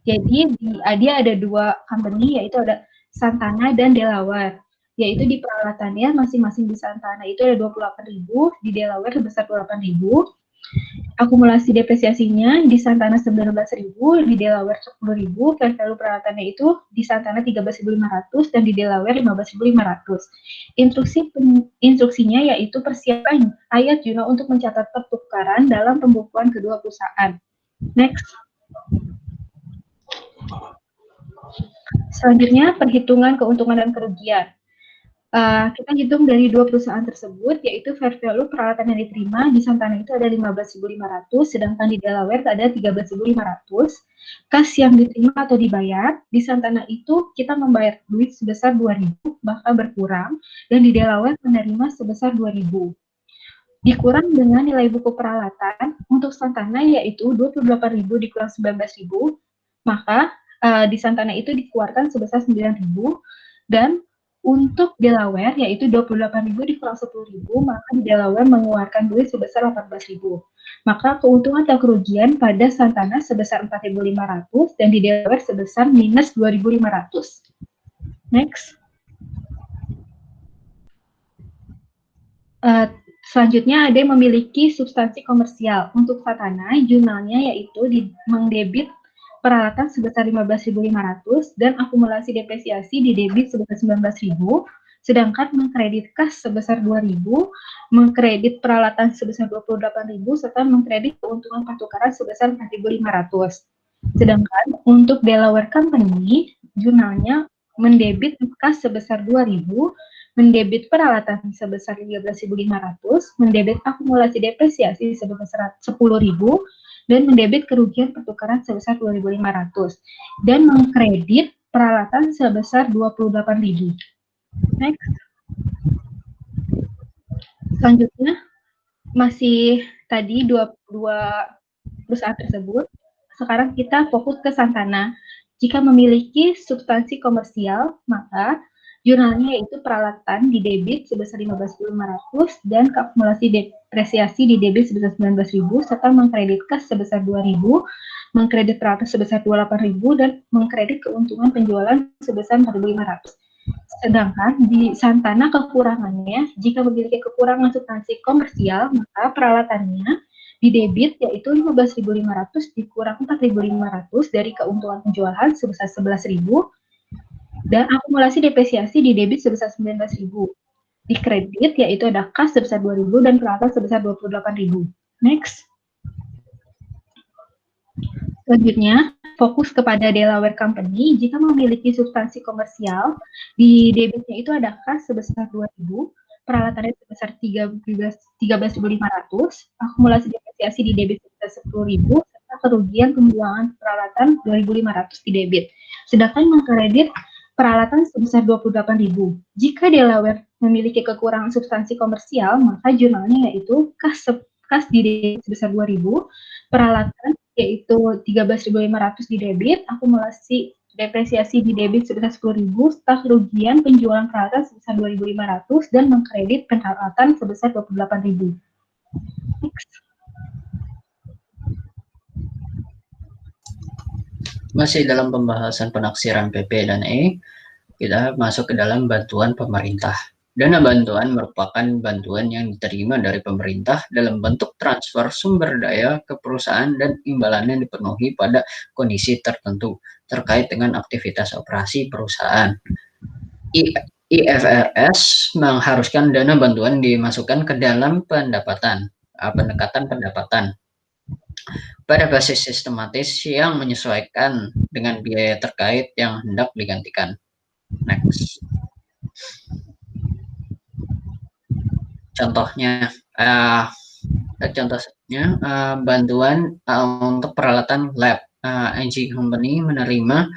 Jadi dia ada 2 company, yaitu ada Santana dan Delaware. Yaitu di peralatannya masing-masing di Santana itu ada 28.000, di Delaware sebesar 28.000. Akumulasi depresiasinya di Santana 19.000, di Delaware 10.000, fair value peralatannya itu di Santana 13.500 dan di Delaware 15.500. Instruksinya yaitu persiapan ayat Juno untuk mencatat pertukaran dalam pembukuan kedua perusahaan. Next. Selanjutnya perhitungan keuntungan dan kerugian. Kita hitung dari 2 perusahaan tersebut, yaitu fair value peralatan yang diterima di Santana itu ada 15.500, sedangkan di Delaware ada 13.500. Kas yang diterima atau dibayar, di Santana itu kita membayar duit sebesar 2.000, bahkan berkurang, dan di Delaware menerima sebesar 2.000. Dikurang dengan nilai buku peralatan, untuk Santana yaitu 28.000 dikurang 19.000, maka di Santana itu dikeluarkan sebesar 9.000, dan untuk Delaware, yaitu 28.000 dikurang 10.000, maka di Delaware mengeluarkan duit sebesar 18.000. Maka keuntungan atau kerugian pada Santana sebesar 4.500 dan di Delaware sebesar minus 2.500. Next. Selanjutnya ada yang memiliki substansi komersial. Untuk Santana, jurnalnya yaitu mengdebit peralatan sebesar 15.500 dan akumulasi depresiasi di debit sebesar 19.000, sedangkan mengkredit kas sebesar 2.000, mengkredit peralatan sebesar 28.000, serta mengkredit keuntungan pertukaran sebesar 4.500. Sedangkan untuk Delaware Company, jurnalnya mendebit kas sebesar 2.000, mendebit peralatan sebesar 13.500, mendebit akumulasi depresiasi sebesar 10.000, dan mendebit kerugian pertukaran sebesar 2.500 dan mengkredit peralatan sebesar 28.000. Next. Selanjutnya masih tadi dua perusahaan tersebut. Sekarang kita fokus ke Santana. Jika memiliki substansi komersial, maka Jurnalnya yaitu peralatan di debit sebesar 15.500 dan akumulasi depresiasi di debit sebesar 19.000 serta mengkredit kas sebesar 2.000, mengkredit peralatan sebesar 28.000 dan mengkredit keuntungan penjualan sebesar 4.500. Sedangkan di Santana kekurangannya, jika memiliki kekurangan substansi komersial, maka peralatannya di debit yaitu 15.500 dikurang 4.500 dari keuntungan penjualan sebesar 11.000 dan akumulasi depresiasi di debit sebesar 19.000. Di kredit yaitu ada kas sebesar 2.000 dan peralatan sebesar 28.000. Next. Selanjutnya, fokus kepada Delaware Company. Jika memiliki substansi komersial, di debitnya itu ada kas sebesar 2.000, peralatannya sebesar 13.500, akumulasi depresiasi di debit sebesar 10.000, serta kerugian penjualan peralatan 2.500 di debit. Sedangkan mengkredit peralatan sebesar 28.000. Jika Delaware memiliki kekurangan substansi komersial, maka jurnalnya yaitu kas di debit sebesar 2.000, peralatan yaitu 13.500 di debit, akumulasi depresiasi di debit sebesar 10.000, serta kerugian penjualan peralatan sebesar 2.500 dan mengkredit peralatan sebesar 28.000. Masih dalam pembahasan penaksiran PP dan E, kita masuk ke dalam bantuan pemerintah. Dana bantuan merupakan bantuan yang diterima dari pemerintah dalam bentuk transfer sumber daya ke perusahaan dan imbalannya dipenuhi pada kondisi tertentu terkait dengan aktivitas operasi perusahaan. IFRS mengharuskan dana bantuan dimasukkan ke dalam pendekatan pendapatan pada basis sistematis yang menyesuaikan dengan biaya terkait yang hendak digantikan. Next. Contohnya, bantuan untuk peralatan lab. NG Company menerima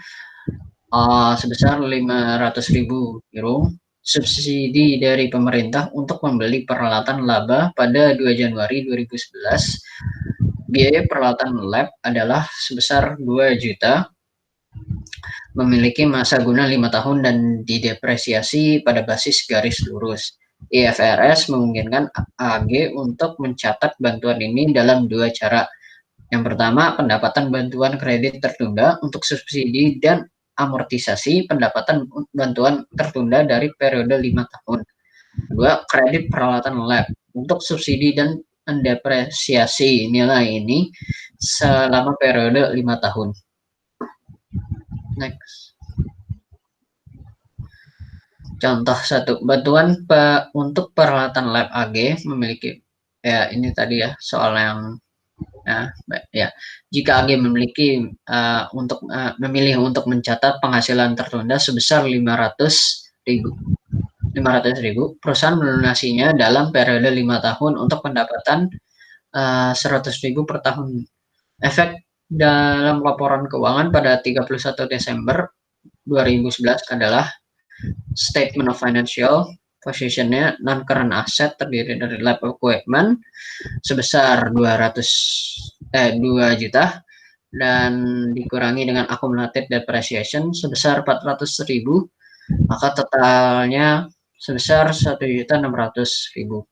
sebesar 500.000 euro subsidi dari pemerintah untuk membeli peralatan laba pada 2 Januari 2011. Biaya peralatan lab adalah sebesar 2 juta, memiliki masa guna 5 tahun dan didepresiasi pada basis garis lurus. IFRS memungkinkan AG untuk mencatat bantuan ini dalam 2 cara. Yang pertama, pendapatan bantuan kredit tertunda untuk subsidi dan amortisasi pendapatan bantuan tertunda dari periode 5 tahun. Kedua, kredit peralatan lab untuk subsidi dan mendepresiasi nilai ini selama periode 5 tahun. Next. Contoh 1, bantuan untuk peralatan lab AG memiliki, ya ini tadi ya soal yang jika AG memiliki memilih untuk mencatat penghasilan tertunda sebesar 500.000, perusahaan melunasinya dalam periode 5 tahun untuk pendapatan 100.000 per tahun. Efek dalam laporan keuangan pada 31 Desember 2011 adalah statement of financial position-nya non-current asset terdiri dari lab equipment sebesar 2 juta dan dikurangi dengan accumulated depreciation sebesar 400.000, maka totalnya sebesar 1.600.000.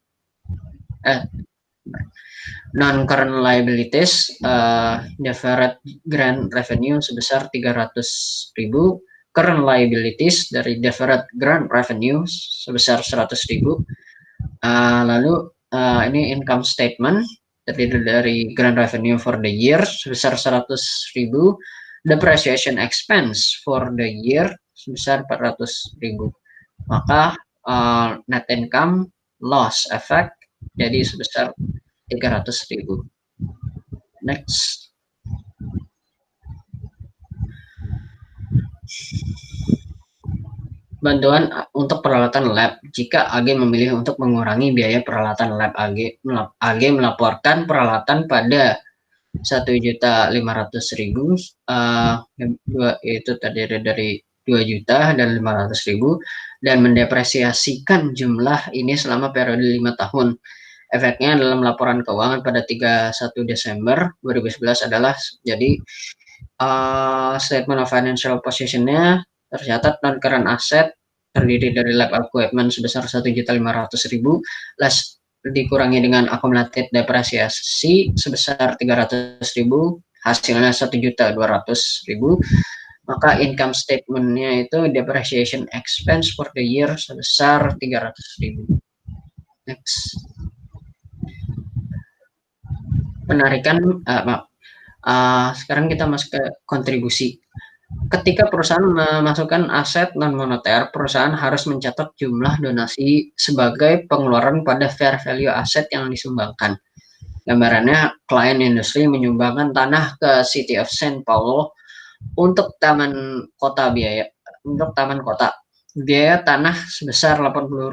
Non-current liabilities, deferred grant revenue sebesar 300.000, current liabilities dari deferred grant revenue sebesar 100.000. Lalu ini income statement terdiri dari grant revenue for the year sebesar 100.000, depreciation expense for the year sebesar 400.000. Maka net income loss effect jadi sebesar 300.000. Next. Bantuan untuk peralatan lab. Jika AG memilih untuk mengurangi biaya peralatan lab, AG melaporkan peralatan pada 1.500.000, itu terdiri dari 2 juta dan 500.000, dan mendepresiasikan jumlah ini selama periode 5 tahun. Efeknya dalam laporan keuangan pada 31 Desember 2011 adalah jadi statement of financial position-nya tercatat non-current asset terdiri dari lab equipment sebesar 1.500.000 less dikurangi dengan accumulated depresiasi sebesar 300.000, hasilnya 1.200.000, maka income statement-nya itu depreciation expense for the year sebesar 300.000. Next. Penarikan, sekarang kita masuk ke kontribusi. Ketika perusahaan memasukkan aset non-moneter, perusahaan harus mencatat jumlah donasi sebagai pengeluaran pada fair value aset yang disumbangkan. Gambarannya, klien industri menyumbangkan tanah ke City of St. Paul untuk taman kota biaya tanah sebesar $80.000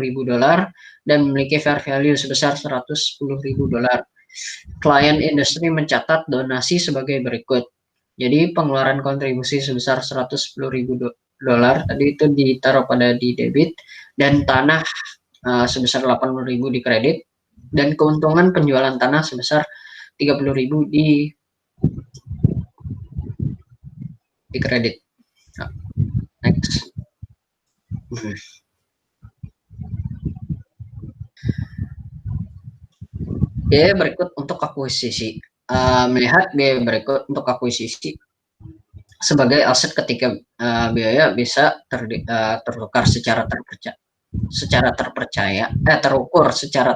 dan memiliki fair value sebesar $110.000. Klien industri mencatat donasi sebagai berikut. Jadi pengeluaran kontribusi sebesar $110.000 tadi itu ditaruh di debit, dan tanah sebesar 80.000 di kredit, dan keuntungan penjualan tanah sebesar 30.000 di kredit. Next. Biaya berikut untuk akuisisi. Melihat biaya berikut untuk akuisisi sebagai aset ketika biaya bisa terukar secara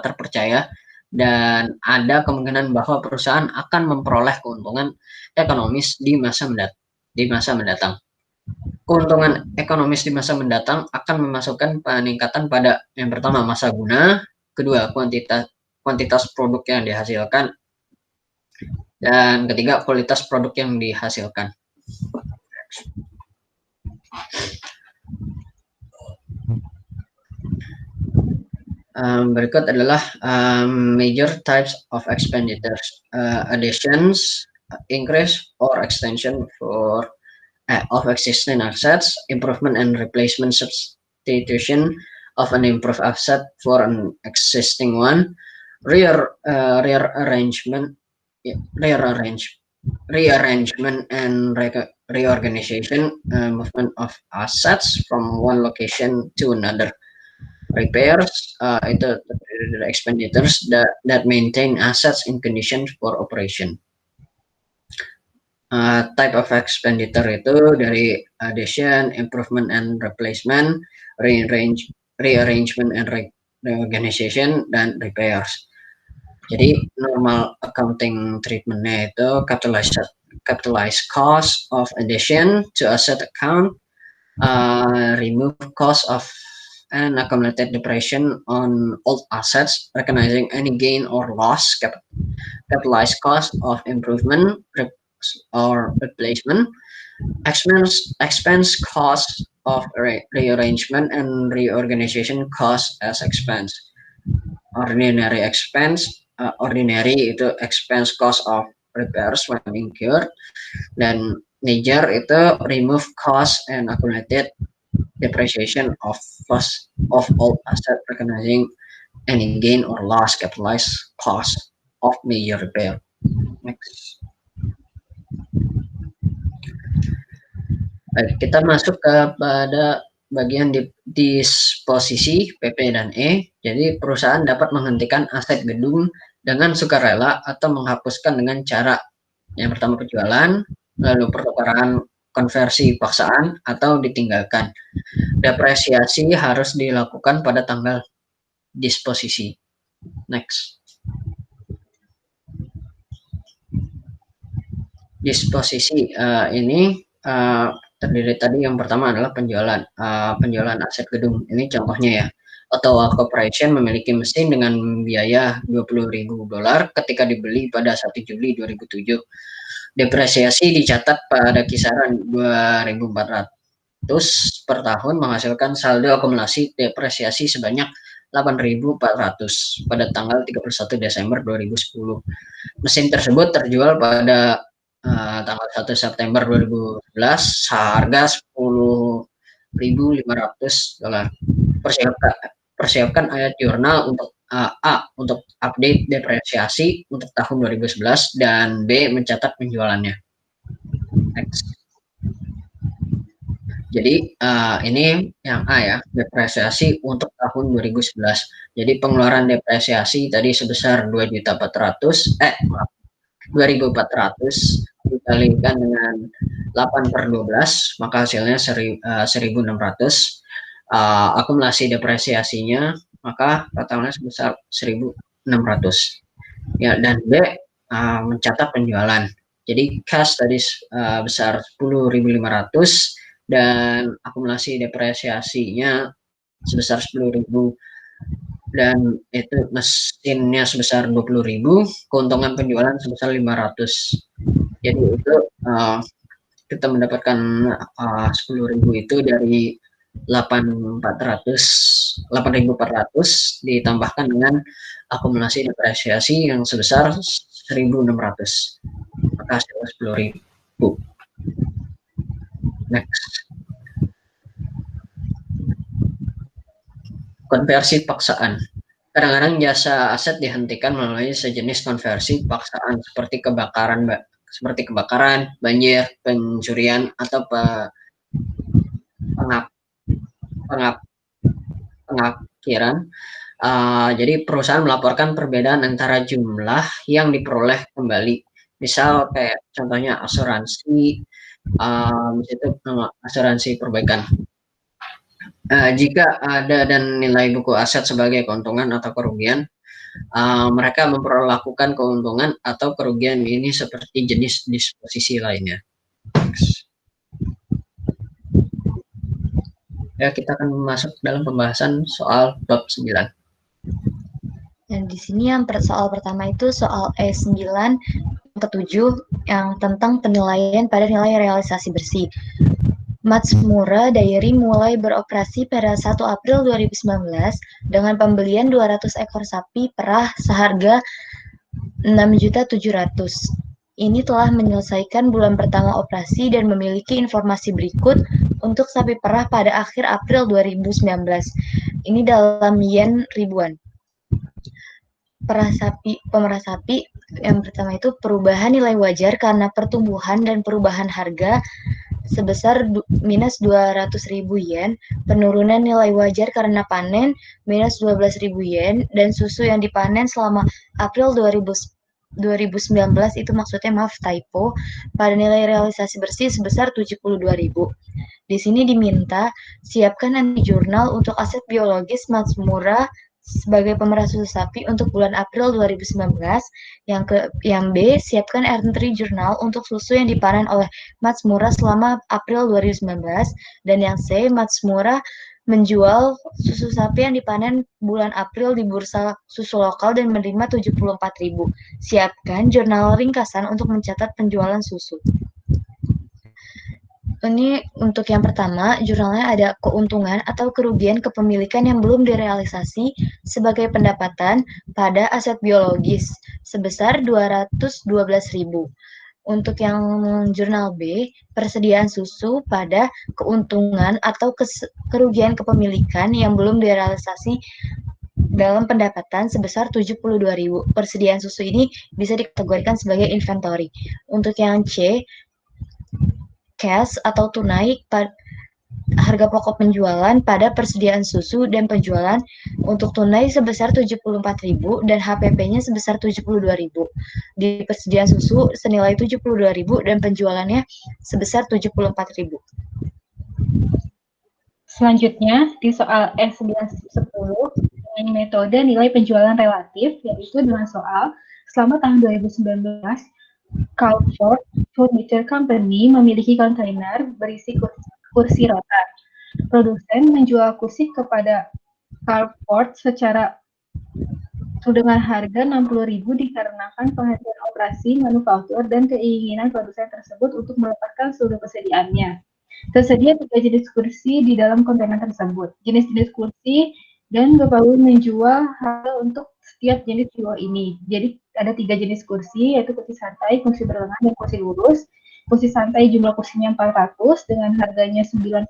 terpercaya dan ada kemungkinan bahwa perusahaan akan memperoleh keuntungan ekonomis di masa mendatang. Keuntungan ekonomis di masa mendatang akan memasukkan peningkatan pada yang pertama masa guna, kedua kuantitas produk yang dihasilkan, dan ketiga kualitas produk yang dihasilkan. Berikut adalah major types of expenditures: additions, increase or extension of existing assets, improvement and replacement, substitution of an improved asset for an existing one, rearrangement and reorganization, movement of assets from one location to another. Repairs, itu expenditures that maintain assets in condition for operation. Type of expenditure itu dari addition, improvement and replacement, rearrangement and reorganization, dan repairs. Jadi normal accounting treatmentnya itu capitalized cost of addition to asset account, remove cost of an accumulated depreciation on old assets, recognizing any gain or loss, capitalized cost of improvement or replacement, expense cost of rearrangement and reorganization cost as expense. Ordinary expense, ordinary itu expense cost of repairs when incurred, dan major itu remove cost and accumulated depreciation of all asset, recognizing any gain or loss, capitalized cost of major repair. Next. Baik, kita masuk kepada bagian disposisi PP dan E. Jadi perusahaan dapat menghentikan aset gedung dengan sukarela atau menghapuskan dengan cara yang pertama penjualan, lalu pertukaran konversi paksaan, atau ditinggalkan. Depresiasi harus dilakukan pada tanggal disposisi. Next. Disposisi ini terdiri tadi yang pertama adalah penjualan aset gedung. Ini contohnya ya. Ottawa Corporation memiliki mesin dengan biaya $20.000 ketika dibeli pada 1 Juli 2007. Depresiasi dicatat pada kisaran 2.400 per tahun, menghasilkan saldo akumulasi depresiasi sebanyak 8.400 pada tanggal 31 Desember 2010. Mesin tersebut terjual pada tanggal 1 September 2011 seharga $10.500. Persiapkan ayat jurnal untuk A untuk update depresiasi untuk tahun 2011 dan B mencatat penjualannya. Next. Jadi ini yang A ya, depresiasi untuk tahun 2011. Jadi pengeluaran depresiasi tadi sebesar 2.400 dikalikan dengan 8/12, maka hasilnya 1.600. Akumulasi depresiasinya maka totalnya sebesar 1.600. Ya, dan B mencatat penjualan. Jadi cash tadi besar 10.500 dan akumulasi depresiasinya sebesar 10.000 dan itu mesinnya sebesar 20.000, keuntungan penjualan sebesar 500. Jadi itu kita mendapatkan 10.000 itu dari 8.400 ditambahkan dengan akumulasi depresiasi yang sebesar 1.600, maka hasilnya 10.000. Next. Konversi paksaan. Kadang-kadang jasa aset dihentikan melalui sejenis konversi paksaan seperti kebakaran, banjir, pencurian, atau pengakhiran. Jadi perusahaan melaporkan perbedaan antara jumlah yang diperoleh kembali. Misal kayak contohnya asuransi, itu asuransi perbaikan. Jika ada dan nilai buku aset sebagai keuntungan atau kerugian, mereka memperlakukan keuntungan atau kerugian ini seperti jenis disposisi lainnya. Ya, kita akan masuk dalam pembahasan soal bab 9. Dan di sini yang soal pertama itu soal E9 yang ke-7 yang tentang penilaian pada nilai realisasi bersih. Matsumura Dairy mulai beroperasi pada 1 April 2019 dengan pembelian 200 ekor sapi perah seharga 6.700.000. Ini telah menyelesaikan bulan pertama operasi dan memiliki informasi berikut untuk sapi perah pada akhir April 2019. Ini dalam yen ribuan. Pemerah sapi yang pertama itu perubahan nilai wajar karena pertumbuhan dan perubahan harga sebesar minus 200.000 yen, penurunan nilai wajar karena panen minus 12.000 yen, dan susu yang dipanen selama April 2019 itu maksudnya maaf typo, pada nilai realisasi bersih sebesar 72.000. Di sini diminta siapkan nanti jurnal untuk aset biologis Matsumura sebagai pemerah susu sapi untuk bulan April 2019. Yang B, siapkan entry jurnal untuk susu yang dipanen oleh Matsumura selama April 2019. Dan yang C, Matsumura menjual susu sapi yang dipanen bulan April di bursa susu lokal dan menerima 74.000. Siapkan jurnal ringkasan untuk mencatat penjualan susu. Ini untuk yang pertama, jurnalnya ada keuntungan atau kerugian kepemilikan yang belum direalisasi sebagai pendapatan pada aset biologis sebesar 212.000. Untuk yang jurnal B, persediaan susu pada keuntungan atau kerugian kepemilikan yang belum direalisasi dalam pendapatan sebesar 72.000. Persediaan susu ini bisa dikategorikan sebagai inventory. Untuk yang C, cash atau tunai harga pokok penjualan pada persediaan susu dan penjualan. Untuk tunai sebesar 74.000 dan HPP-nya sebesar 72.000. Di persediaan susu senilai 72.000 dan penjualannya sebesar 74.000. Selanjutnya di soal S1110 dengan metode nilai penjualan relatif, yaitu dengan soal selama tahun 2019 Carlford Furniture Company memiliki kontainer berisi kursi roda. Produsen menjual kursi kepada Carlford secara dengan harga 60.000 dikarenakan penghentian operasi manufaktur dan keinginan produsen tersebut untuk melepaskan seluruh kesediaannya. Tersedia 3 jenis kursi di dalam kontainer tersebut. Jenis-jenis kursi dan Bapak menjual harga untuk setiap jenis jual ini. Jadi ada 3 jenis kursi, yaitu kursi santai, kursi berlengan, dan kursi lurus. Kursi santai jumlah kursinya 400 dengan harganya 90.000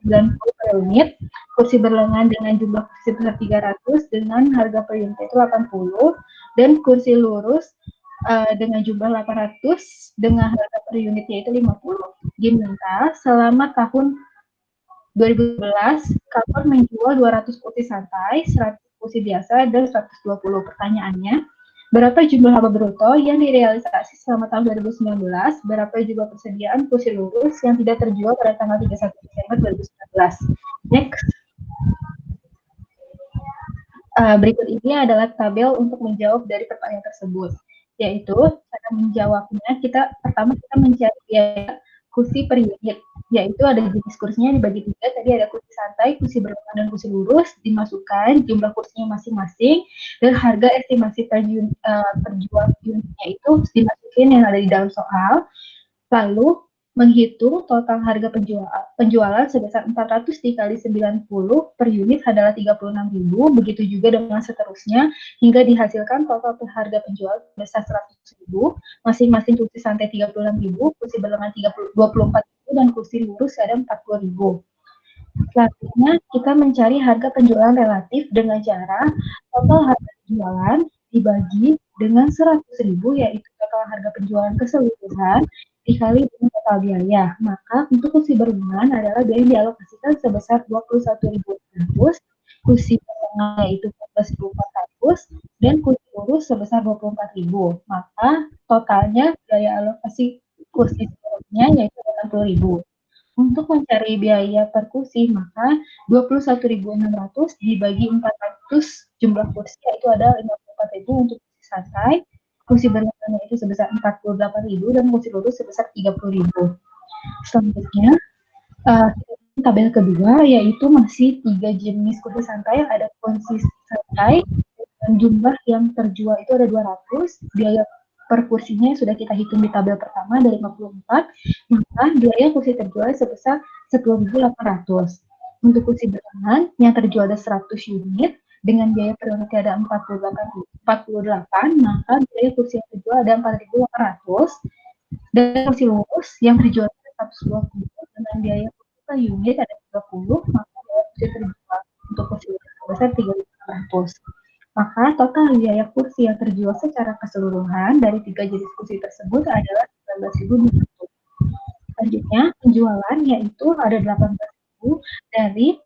per unit. Kursi berlengan dengan jumlah kursi besar 300 dengan harga per unit itu 80. Dan kursi lurus dengan jumlah 800 dengan harga per unitnya itu 50. Diminta selama tahun 2011, kantor menjual 200 kursi santai, 100 kursi biasa, dan 120. Pertanyaannya, berapa jumlah laba bruto yang direalisasi selama tahun 2019? Berapa juga persediaan kursi lurus yang tidak terjual pada tanggal 31 Desember 2019? Next. Berikut ini adalah tabel untuk menjawab dari pertanyaan tersebut, yaitu cara menjawabnya pertama kita mencari biaya kursi per unit, yaitu ada jenis kursinya dibagi 3, tadi ada kursi santai, kursi berbahan, dan kursi lurus, dimasukkan jumlah kursinya masing-masing, dan harga estimasi per jual unitnya itu dimasukin yang ada di dalam soal, lalu menghitung total harga penjualan sebesar 400 dikali 90 per unit adalah 36.000, begitu juga dengan seterusnya, hingga dihasilkan total harga penjualan sebesar 100.000, masing-masing kursi santai 36.000, kursi berlengan 24.000, dan kursi lurus ada 40.000. Selanjutnya, kita mencari harga penjualan relatif dengan cara total harga penjualan dibagi dengan 100.000, yaitu total harga penjualan keseluruhan, dikali dengan total biaya. Maka untuk kursi berlengan adalah biaya yang dialokasikan sebesar 21.400, kursi berlengan yaitu 14.400, dan kursi lurus sebesar 24.000. Maka totalnya biaya alokasi kursi seluruhnya yaitu 60.000. Untuk mencari biaya per kursi, maka 21.600 dibagi 400 jumlah kursi, yaitu ada 54.000 untuk kursi santai, kursi berlengan itu sebesar 48.000, dan kursi lurus sebesar 30.000. Selanjutnya, tabel kedua yaitu masih 3 jenis kursi santai. Ada kursi santai dan jumlah yang terjual itu ada 200, biaya per kursinya sudah kita hitung di tabel pertama dari 54, maka biaya kursi terjual sebesar 10.800. Untuk kursi berlengan yang terjual ada 100 unit, dengan biaya per unit ada 48, maka biaya kursi yang terjual ada 4.800, dan kursi lurus yang terjual ada 120, dengan biaya kursi per unit ada 30, maka biaya kursi terjual untuk kursi lurus sebesar 3.800. Maka total biaya kursi yang terjual secara keseluruhan dari 3 jenis kursi tersebut adalah 19.200. Selanjutnya, penjualan yaitu ada 18.000 dari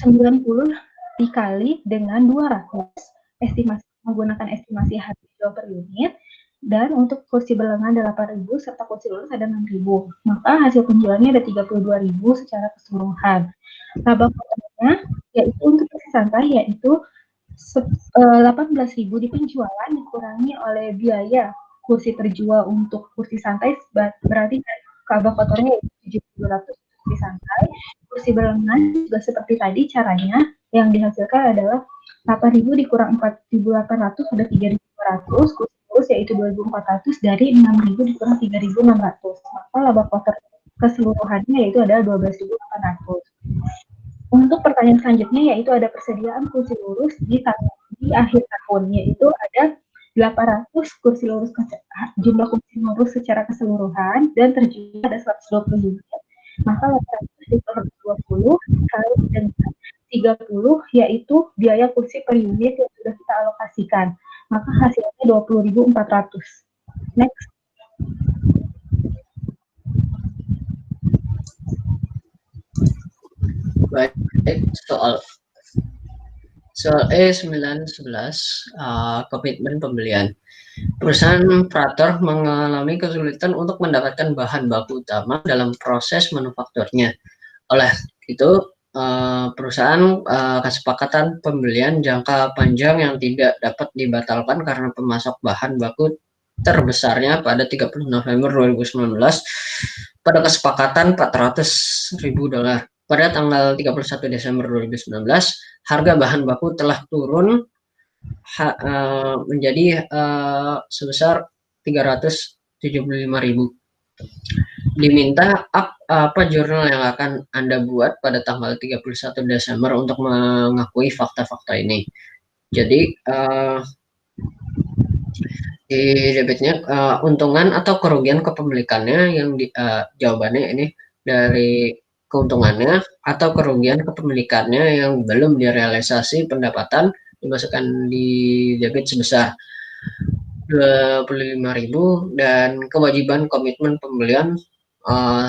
90 dikali dengan 200, menggunakan estimasi harga jual per unit, dan untuk kursi berlengan 8.000 serta kursi lurus ada 6.000. Maka hasil penjualannya ada 32.000 secara keseluruhan. Laba kotornya yaitu untuk kursi santai yaitu 18.000 di penjualan dikurangi oleh biaya kursi terjual untuk kursi santai, berarti laba kotornya yaitu 7.200 kursi santai. Kursi berlengan juga seperti tadi caranya, yang dihasilkan adalah 8.000 dikurang 4.800 ada 3.200, kursi lurus yaitu 2.400 dari 6.000 dikurang 3.600. Maka laba kotor keseluruhannya yaitu adalah 12.800. Untuk pertanyaan selanjutnya yaitu ada persediaan kursi lurus di akhir tahun, yaitu ada 800 kursi lurus, jumlah kursi lurus secara keseluruhan, dan terjual ada 120 unit. Maka 800 dikali 20 kali dengan 30 yaitu biaya kursi per unit yang sudah kita alokasikan. Maka hasilnya 20.400. Next. Baik, soal E911, komitmen pembelian. Perusahaan operator mengalami kesulitan untuk mendapatkan bahan baku utama dalam proses manufakturnya. Oleh itu, perusahaan kesepakatan pembelian jangka panjang yang tidak dapat dibatalkan karena pemasok bahan baku terbesarnya pada 30 November 2019 pada kesepakatan $400.000. Pada tanggal 31 Desember 2019, harga bahan baku telah turun menjadi sebesar 375.000. Diminta apa jurnal yang akan Anda buat pada tanggal 31 Desember untuk mengakui fakta-fakta ini. Jadi di debitnya untungan atau kerugian kepemilikannya, yang jawabannya ini dari keuntungannya atau kerugian kepemilikannya yang belum direalisasi pendapatan dimasukkan di debit sebesar 25.000, dan kewajiban komitmen pembelian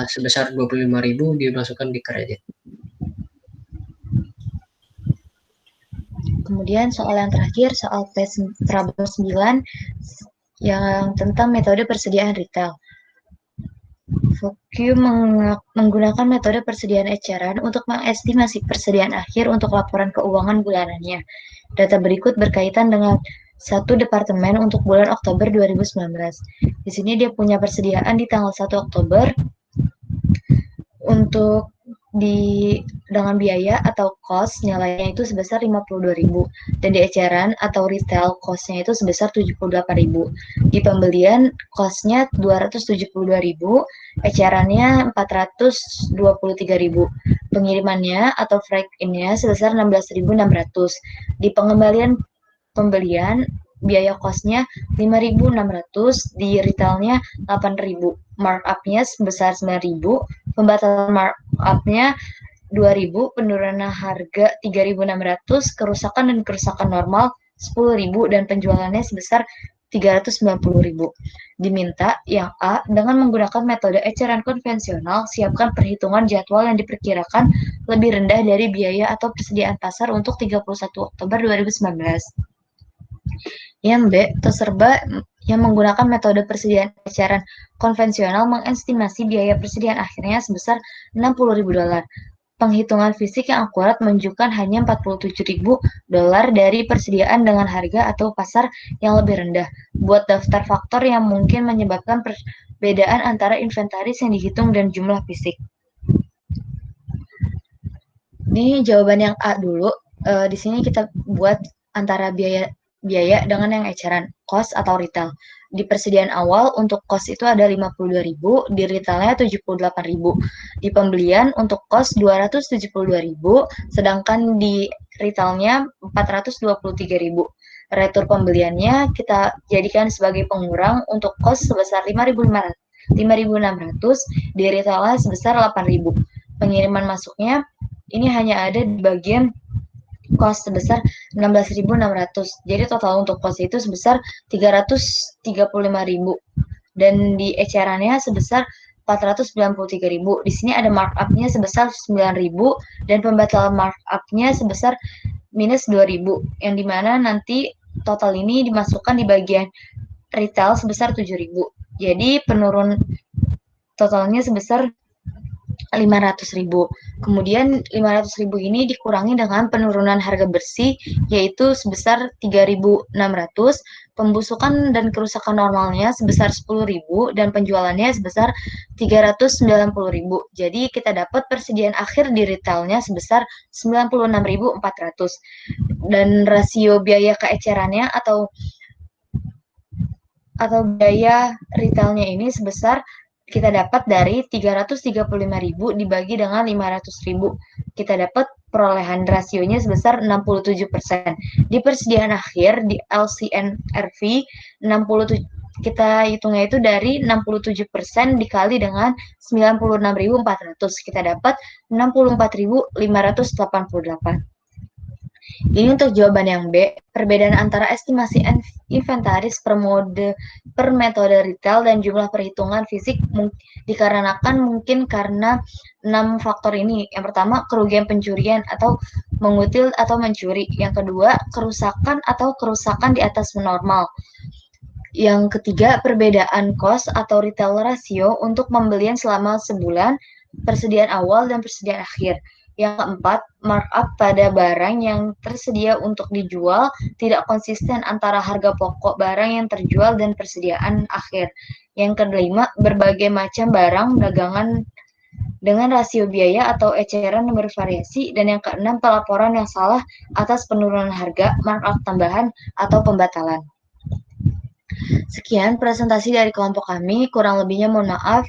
sebesar 25.000 dimasukkan di kredit. Kemudian soal yang terakhir, soal problem 9 yang tentang metode persediaan retail. Fokyu menggunakan metode persediaan eceran untuk mengestimasi persediaan akhir untuk laporan keuangan bulanannya. Data berikut berkaitan dengan satu departemen untuk bulan Oktober 2019. Di sini dia punya persediaan di tanggal 1 Oktober untuk dengan biaya atau cost nilainya itu sebesar 52.000 dan di eceran atau retail cost-nya itu sebesar 78.000. Di pembelian cost-nya 272.000, ecerannya 423.000. Pengirimannya atau freight in-nya sebesar 16.600. Di pembelian biaya cost-nya 5.600, di retailnya 8.000. Markup-nya sebesar 9.000, pembatalan markup-nya 2.000, penurunan harga 3.600, kerusakan dan kerusakan normal 10.000, dan penjualannya sebesar 390.000. Diminta yang A, dengan menggunakan metode eceran konvensional, siapkan perhitungan jadwal yang diperkirakan lebih rendah dari biaya atau persediaan pasar untuk 31 Oktober 2019. Yang B, Toserba yang menggunakan metode persediaan eceran konvensional mengestimasi biaya persediaan akhirnya sebesar $60.000. Penghitungan fisik yang akurat menunjukkan hanya $47.000 dari persediaan dengan harga atau pasar yang lebih rendah. Buat daftar faktor yang mungkin menyebabkan perbedaan antara inventaris yang dihitung dan jumlah fisik. Ini jawaban yang A dulu. Di sini kita buat antara biaya dengan yang eceran, cost atau retail. Di persediaan awal untuk cost itu ada 52.000, di retailnya 78.000. Di pembelian untuk cost 272.000, sedangkan di retailnya 423.000. Retur pembeliannya kita jadikan sebagai pengurang untuk cost sebesar 5.600, di retailnya sebesar 8.000. Pengiriman masuknya ini hanya ada di bagian cost sebesar 16.600. Jadi total untuk cost itu sebesar 335.000 dan di ecerannya sebesar 493.000. Di sini ada markup-nya sebesar 9.000 dan pembatalan markup-nya sebesar minus 2.000, yang dimana nanti total ini dimasukkan di bagian retail sebesar 7.000. Jadi penurun totalnya sebesar 500.000. Kemudian 500.000 ini dikurangi dengan penurunan harga bersih yaitu sebesar 3.600, pembusukan dan kerusakan normalnya sebesar 10.000 dan penjualannya sebesar 390.000. Jadi kita dapat persediaan akhir di retailnya sebesar 96.400 dan rasio biaya keecerannya atau biaya retailnya ini sebesar kita dapat dari 335.000 dibagi dengan 500.000. Kita dapat perolehan rasionya sebesar 67%. Di persediaan akhir, di LCNRV, 67, kita hitungnya itu dari 67% dikali dengan 96.400. Kita dapat 64.588. Ini untuk jawaban yang B, perbedaan antara estimasi inventaris per metode retail dan jumlah perhitungan fisik dikarenakan mungkin karena 6 faktor ini. Yang pertama, kerugian pencurian atau mengutil atau mencuri. Yang kedua, kerusakan atau kerusakan di atas normal. Yang ketiga, perbedaan cost atau retail rasio untuk pembelian selama sebulan, persediaan awal dan persediaan akhir. Yang keempat, markup pada barang yang tersedia untuk dijual tidak konsisten antara harga pokok barang yang terjual dan persediaan akhir. Yang kelima, berbagai macam barang dagangan dengan rasio biaya atau eceran yang bervariasi. Dan yang keenam, pelaporan yang salah atas penurunan harga, markup tambahan, atau pembatalan. Sekian presentasi dari kelompok kami, kurang lebihnya mohon maaf.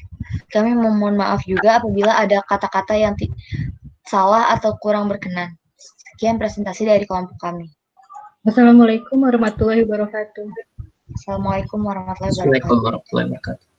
Kami memohon maaf juga apabila ada kata-kata yang salah atau kurang berkenan. Sekian presentasi dari kelompok kami. Assalamualaikum warahmatullahi wabarakatuh. Assalamualaikum warahmatullahi wabarakatuh.